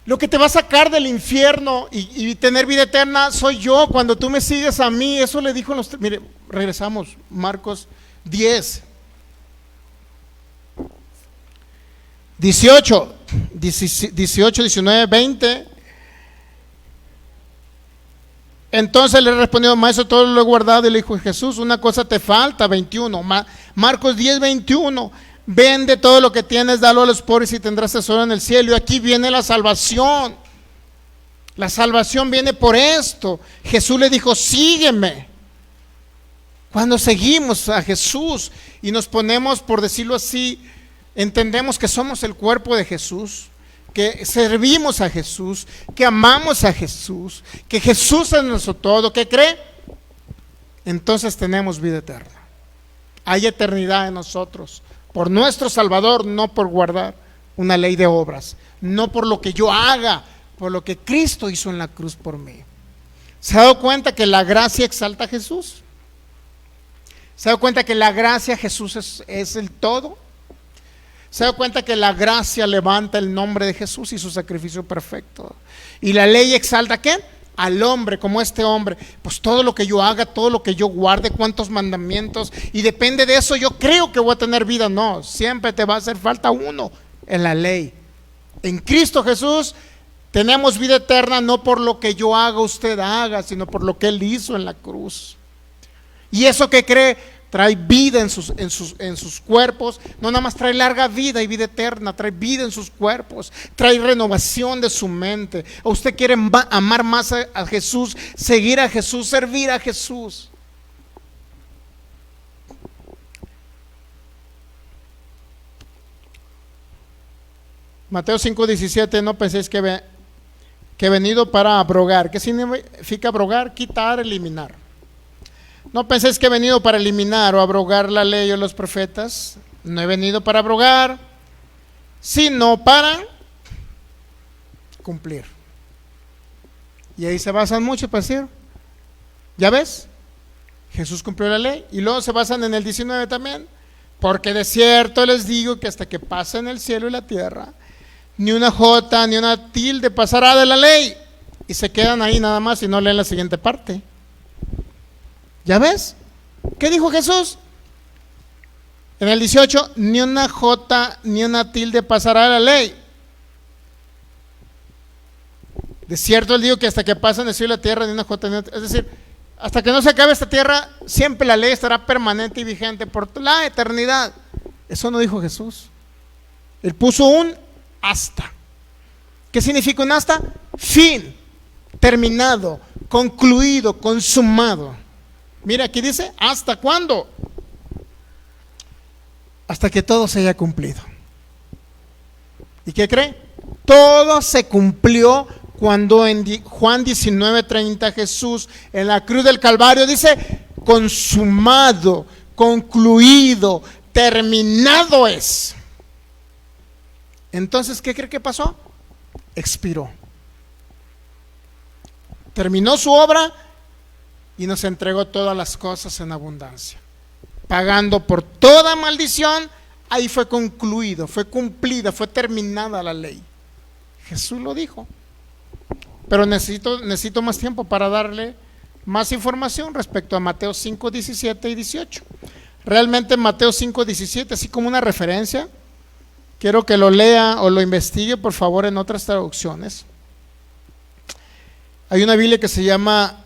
Lo que te va a sacar del infierno y tener vida eterna soy yo, cuando tú me sigues a mí. Eso le dijo mire, regresamos, Marcos 10, 18, 19, 20. Entonces le respondió, maestro, todo lo he guardado. Y le dijo Jesús, una cosa te falta, 21, Marcos 10, 21. Vende todo lo que tienes, dalo a los pobres y tendrás tesoro en el cielo. Y aquí viene la salvación. La salvación viene por esto. Jesús le dijo, sígueme. Cuando seguimos a Jesús y nos ponemos, por decirlo así, entendemos que somos el cuerpo de Jesús, que servimos a Jesús, que amamos a Jesús, que Jesús es nuestro todo, que cree, entonces tenemos vida eterna. Hay eternidad en nosotros, por nuestro Salvador, no por guardar una ley de obras, no por lo que yo haga, por lo que Cristo hizo en la cruz por mí. ¿Se ha dado cuenta que la gracia exalta a Jesús? ¿Se ha dado cuenta que la gracia Jesús es el todo? ¿Se da cuenta que la gracia levanta el nombre de Jesús y su sacrificio perfecto? Y la ley exalta, ¿qué? Al hombre, como este hombre. Pues todo lo que yo haga, todo lo que yo guarde, cuántos mandamientos, y depende de eso yo creo que voy a tener vida. No, siempre te va a hacer falta uno en la ley. En Cristo Jesús tenemos vida eterna, no por lo que yo haga, usted haga, sino por lo que Él hizo en la cruz. Y eso que cree trae vida en sus cuerpos. No nada más trae larga vida y vida eterna, trae vida en sus cuerpos, trae renovación de su mente. ¿O usted quiere amar más a Jesús, seguir a Jesús, servir a Jesús? Mateo 5:17, no penséis que he venido para abrogar. ¿Qué significa abrogar? Quitar, eliminar. No penséis que he venido para eliminar o abrogar la ley o los profetas. No he venido para abrogar, sino para cumplir. Y ahí se basan mucho para decir, ¿ya ves? Jesús cumplió la ley. Y luego se basan en el 19 también. Porque de cierto les digo que hasta que pasen el cielo y la tierra, ni una jota ni una tilde pasará de la ley. Y se quedan ahí nada más y no leen la siguiente parte. ¿Ya ves? ¿Qué dijo Jesús? En el 18, ni una jota ni una tilde pasará de la ley. De cierto les digo que hasta que pasen el cielo y la tierra, ni una jota ni una tilde. Es decir, hasta que no se acabe esta tierra, siempre la ley estará permanente y vigente por la eternidad. Eso no dijo Jesús. Él puso un hasta. ¿Qué significa un hasta? Fin, terminado, concluido, consumado. Mira, aquí dice, ¿hasta cuándo? Hasta que todo se haya cumplido. ¿Y qué cree? Todo se cumplió cuando en Juan 19:30 Jesús en la cruz del Calvario dice, consumado, concluido, terminado es. Entonces, ¿qué cree que pasó? Expiró. Terminó su obra y nos entregó todas las cosas en abundancia. Pagando por toda maldición, ahí fue concluido, fue cumplida, fue terminada la ley. Jesús lo dijo. Pero necesito más tiempo para darle más información respecto a Mateo 5, 17 y 18. Realmente Mateo 5, 17, así como una referencia, quiero que lo lea o lo investigue por favor en otras traducciones. Hay una Biblia que se llama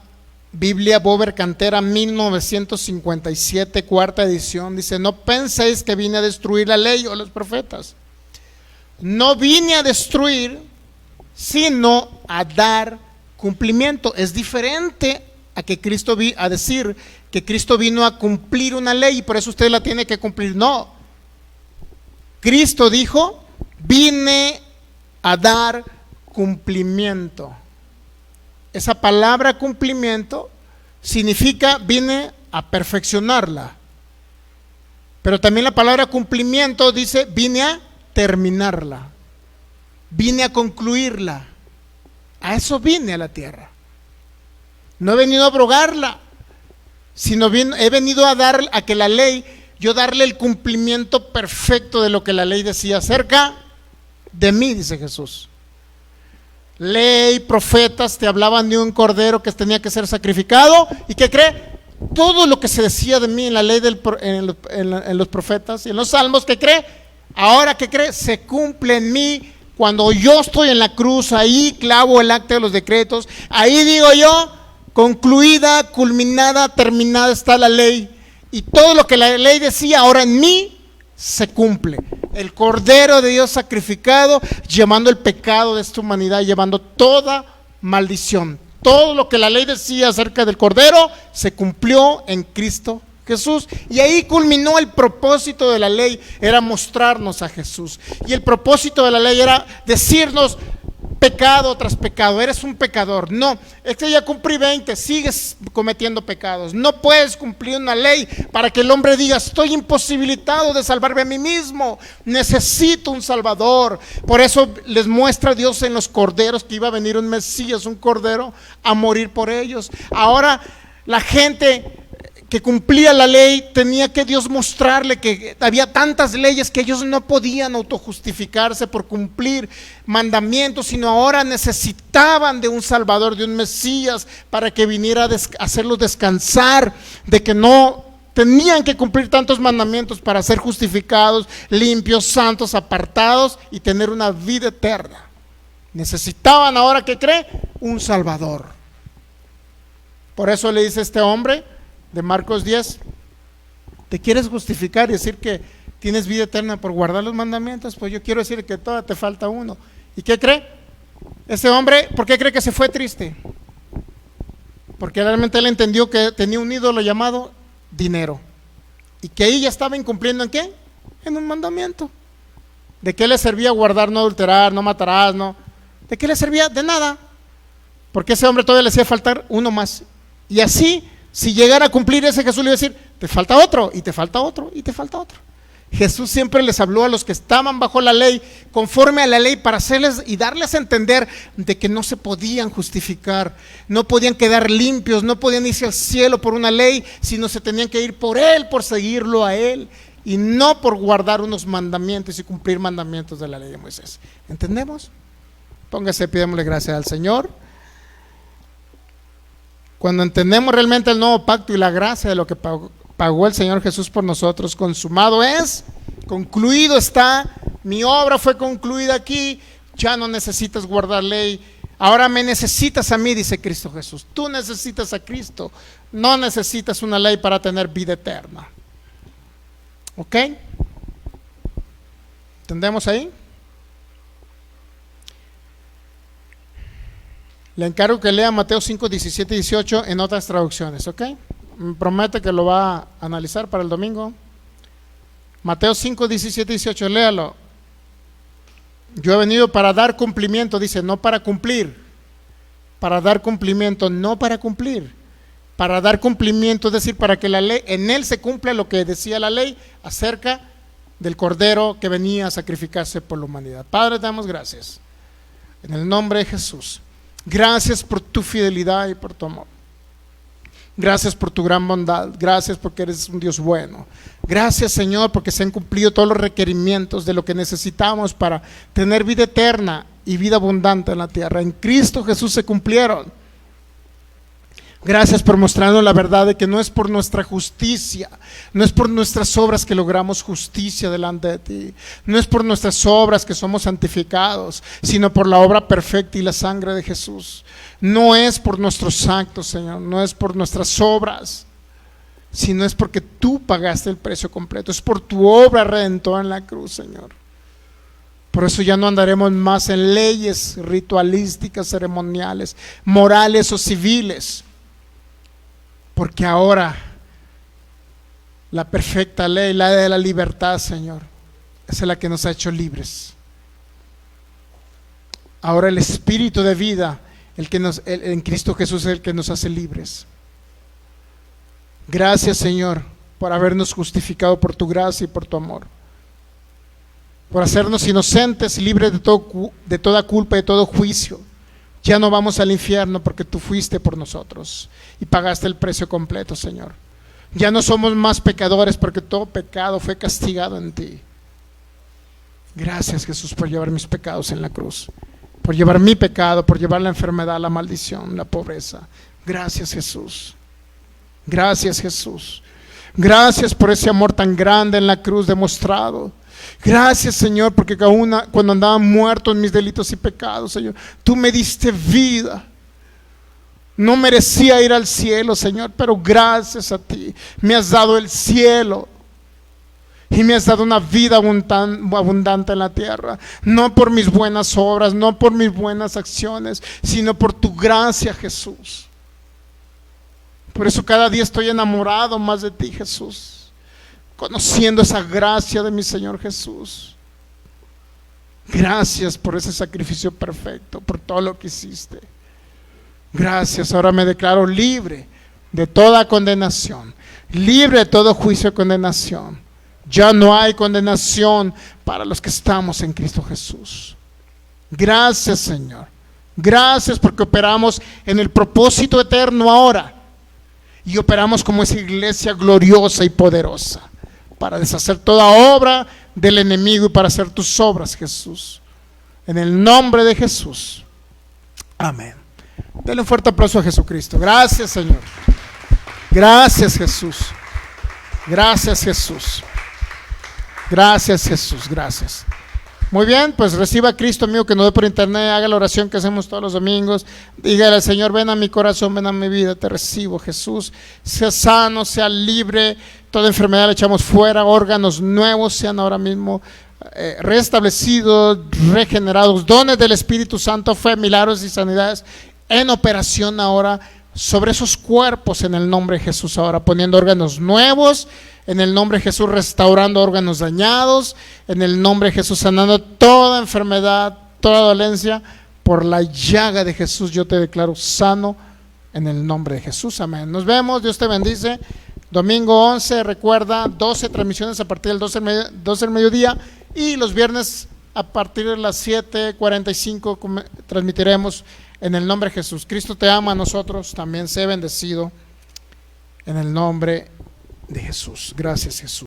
Biblia Bober Cantera 1957, cuarta edición. Dice, no penséis que vine a destruir la ley o los profetas. No vine a destruir, sino a dar cumplimiento. Es diferente a que Cristo a decir que Cristo vino a cumplir una ley y por eso usted la tiene que cumplir. No. Cristo dijo, vine a dar cumplimiento. Esa palabra cumplimiento significa vine a perfeccionarla. Pero también la palabra cumplimiento dice vine a terminarla. Vine a concluirla. A eso vine a la tierra. No he venido a abrogarla, sino he venido a que la ley, yo darle el cumplimiento perfecto de lo que la ley decía acerca de mí, dice Jesús. Ley, profetas te hablaban de un cordero que tenía que ser sacrificado. ¿Y qué cree? Todo lo que se decía de mí en la ley, en los profetas y en los salmos, ¿qué cree? Ahora, ¿qué cree? Se cumple en mí. Cuando yo estoy en la cruz, ahí clavo el acta de los decretos. Ahí digo yo, concluida, culminada, terminada está la ley. Y todo lo que la ley decía ahora en mí se cumple. El Cordero de Dios sacrificado, llevando el pecado de esta humanidad, llevando toda maldición. Todo lo que la ley decía acerca del Cordero se cumplió en Cristo Jesús. Y ahí culminó el propósito de la ley, era mostrarnos a Jesús. Y el propósito de la ley era decirnos pecado tras pecado, eres un pecador. No, es que ya cumplí 20, sigues cometiendo pecados. No puedes cumplir una ley para que el hombre diga, estoy imposibilitado de salvarme a mí mismo, necesito un salvador. Por eso les muestra Dios en los corderos que iba a venir un Mesías, un cordero a morir por ellos. Ahora la gente que cumplía la ley tenía que Dios mostrarle que había tantas leyes que ellos no podían autojustificarse por cumplir mandamientos, sino ahora necesitaban de un Salvador, de un Mesías, para que viniera a hacerlos descansar de que no tenían que cumplir tantos mandamientos para ser justificados, limpios, santos, apartados y tener una vida eterna. Necesitaban ahora, ¿qué cree? Un Salvador. Por eso le dice este hombre de Marcos 10, ¿te quieres justificar y decir que tienes vida eterna por guardar los mandamientos? Pues yo quiero decir que todavía te falta uno. ¿Y qué cree? Ese hombre, ¿por qué cree que se fue triste? Porque realmente él entendió que tenía un ídolo llamado dinero y que ahí ya estaba incumpliendo ¿en qué? En un mandamiento. ¿De qué le servía guardar no adulterar, no matarás, no? ¿De qué le servía? De nada. Porque ese hombre todavía le hacía faltar uno más. Y así, si llegara a cumplir ese, Jesús le iba a decir, te falta otro, y te falta otro, y te falta otro. Jesús siempre les habló a los que estaban bajo la ley, conforme a la ley, para hacerles y darles a entender de que no se podían justificar, no podían quedar limpios, no podían irse al cielo por una ley, sino se tenían que ir por Él, por seguirlo a Él, y no por guardar unos mandamientos y cumplir mandamientos de la ley de Moisés. ¿Entendemos? Póngase, pidémosle gracias al Señor. Cuando entendemos realmente el nuevo pacto y la gracia de lo que pagó el Señor Jesús por nosotros, consumado es, concluido está, mi obra fue concluida aquí, ya no necesitas guardar ley, ahora me necesitas a mí, dice Cristo Jesús. Tú necesitas a Cristo, no necesitas una ley para tener vida eterna. ¿Ok? ¿Entendemos ahí? Le encargo que lea Mateo 5, 17 y 18 en otras traducciones, ¿ok? Me promete que lo va a analizar para el domingo. Mateo 5, 17 y 18, léalo. Yo he venido para dar cumplimiento, dice, no para cumplir. Para dar cumplimiento, no para cumplir. Para dar cumplimiento, es decir, para que la ley, en él se cumpla lo que decía la ley acerca del Cordero que venía a sacrificarse por la humanidad. Padre, te damos gracias. En el nombre de Jesús. Gracias por tu fidelidad y por tu amor. Gracias por tu gran bondad. Gracias porque eres un Dios bueno. Gracias, Señor, porque se han cumplido todos los requerimientos de lo que necesitamos para tener vida eterna y vida abundante en la tierra. En Cristo Jesús se cumplieron. Gracias por mostrarnos la verdad de que no es por nuestra justicia, no es por nuestras obras que logramos justicia delante de ti, no es por nuestras obras que somos santificados, sino por la obra perfecta y la sangre de Jesús. No es por nuestros actos, Señor, no es por nuestras obras, sino es porque tú pagaste el precio completo, es por tu obra redentora en la cruz, Señor. Por eso ya no andaremos más en leyes ritualísticas, ceremoniales, morales o civiles. Porque ahora la perfecta ley, la de la libertad, Señor, es la que nos ha hecho libres. Ahora el Espíritu de vida, en Cristo Jesús es el que nos hace libres. Gracias, Señor, por habernos justificado por tu gracia y por tu amor. Por hacernos inocentes y libres de toda culpa y de todo juicio. Ya no vamos al infierno porque tú fuiste por nosotros y pagaste el precio completo, Señor. Ya no somos más pecadores porque todo pecado fue castigado en ti. Gracias, Jesús, por llevar mis pecados en la cruz, por llevar mi pecado, por llevar la enfermedad, la maldición, la pobreza. Gracias, Jesús. Gracias, Jesús. Gracias por ese amor tan grande en la cruz demostrado. Gracias, Señor, porque cuando andaba muerto en mis delitos y pecados, Señor, tú me diste vida. No merecía ir al cielo, Señor, pero gracias a ti me has dado el cielo y me has dado una vida abundante en la tierra. No por mis buenas obras, no por mis buenas acciones, sino por tu gracia, Jesús. Por eso cada día estoy enamorado más de ti, Jesús, conociendo esa gracia de mi Señor Jesús. Gracias por ese sacrificio perfecto, por todo lo que hiciste. Gracias, ahora me declaro libre de toda condenación, libre de todo juicio de condenación. Ya no hay condenación para los que estamos en Cristo Jesús. Gracias, Señor. Gracias porque operamos en el propósito eterno ahora y operamos como esa iglesia gloriosa y poderosa, para deshacer toda obra del enemigo y para hacer tus obras, Jesús. En el nombre de Jesús. Amén. Denle un fuerte aplauso a Jesucristo. Gracias, Señor. Gracias, Jesús. Gracias, Jesús. Gracias, Jesús. Gracias. Muy bien, pues reciba a Cristo, amigo, que nos ve por internet, haga la oración que hacemos todos los domingos. Dígale al Señor: ven a mi corazón, ven a mi vida, te recibo, Jesús. Sea sano, sea libre, toda enfermedad la echamos fuera, órganos nuevos sean ahora mismo restablecidos, regenerados, dones del Espíritu Santo, fe, milagros y sanidades en operación ahora sobre esos cuerpos en el nombre de Jesús, ahora poniendo órganos nuevos, en el nombre de Jesús restaurando órganos dañados, en el nombre de Jesús sanando toda enfermedad, toda dolencia, por la llaga de Jesús yo te declaro sano en el nombre de Jesús, amén. Nos vemos, Dios te bendice. Domingo 11, recuerda, 12 transmisiones a partir del 12 del mediodía, y los viernes a partir de las 7:45 transmitiremos en el nombre de Jesús. Cristo te ama, a nosotros también. Sé bendecido en el nombre de Jesús. Gracias, Jesús.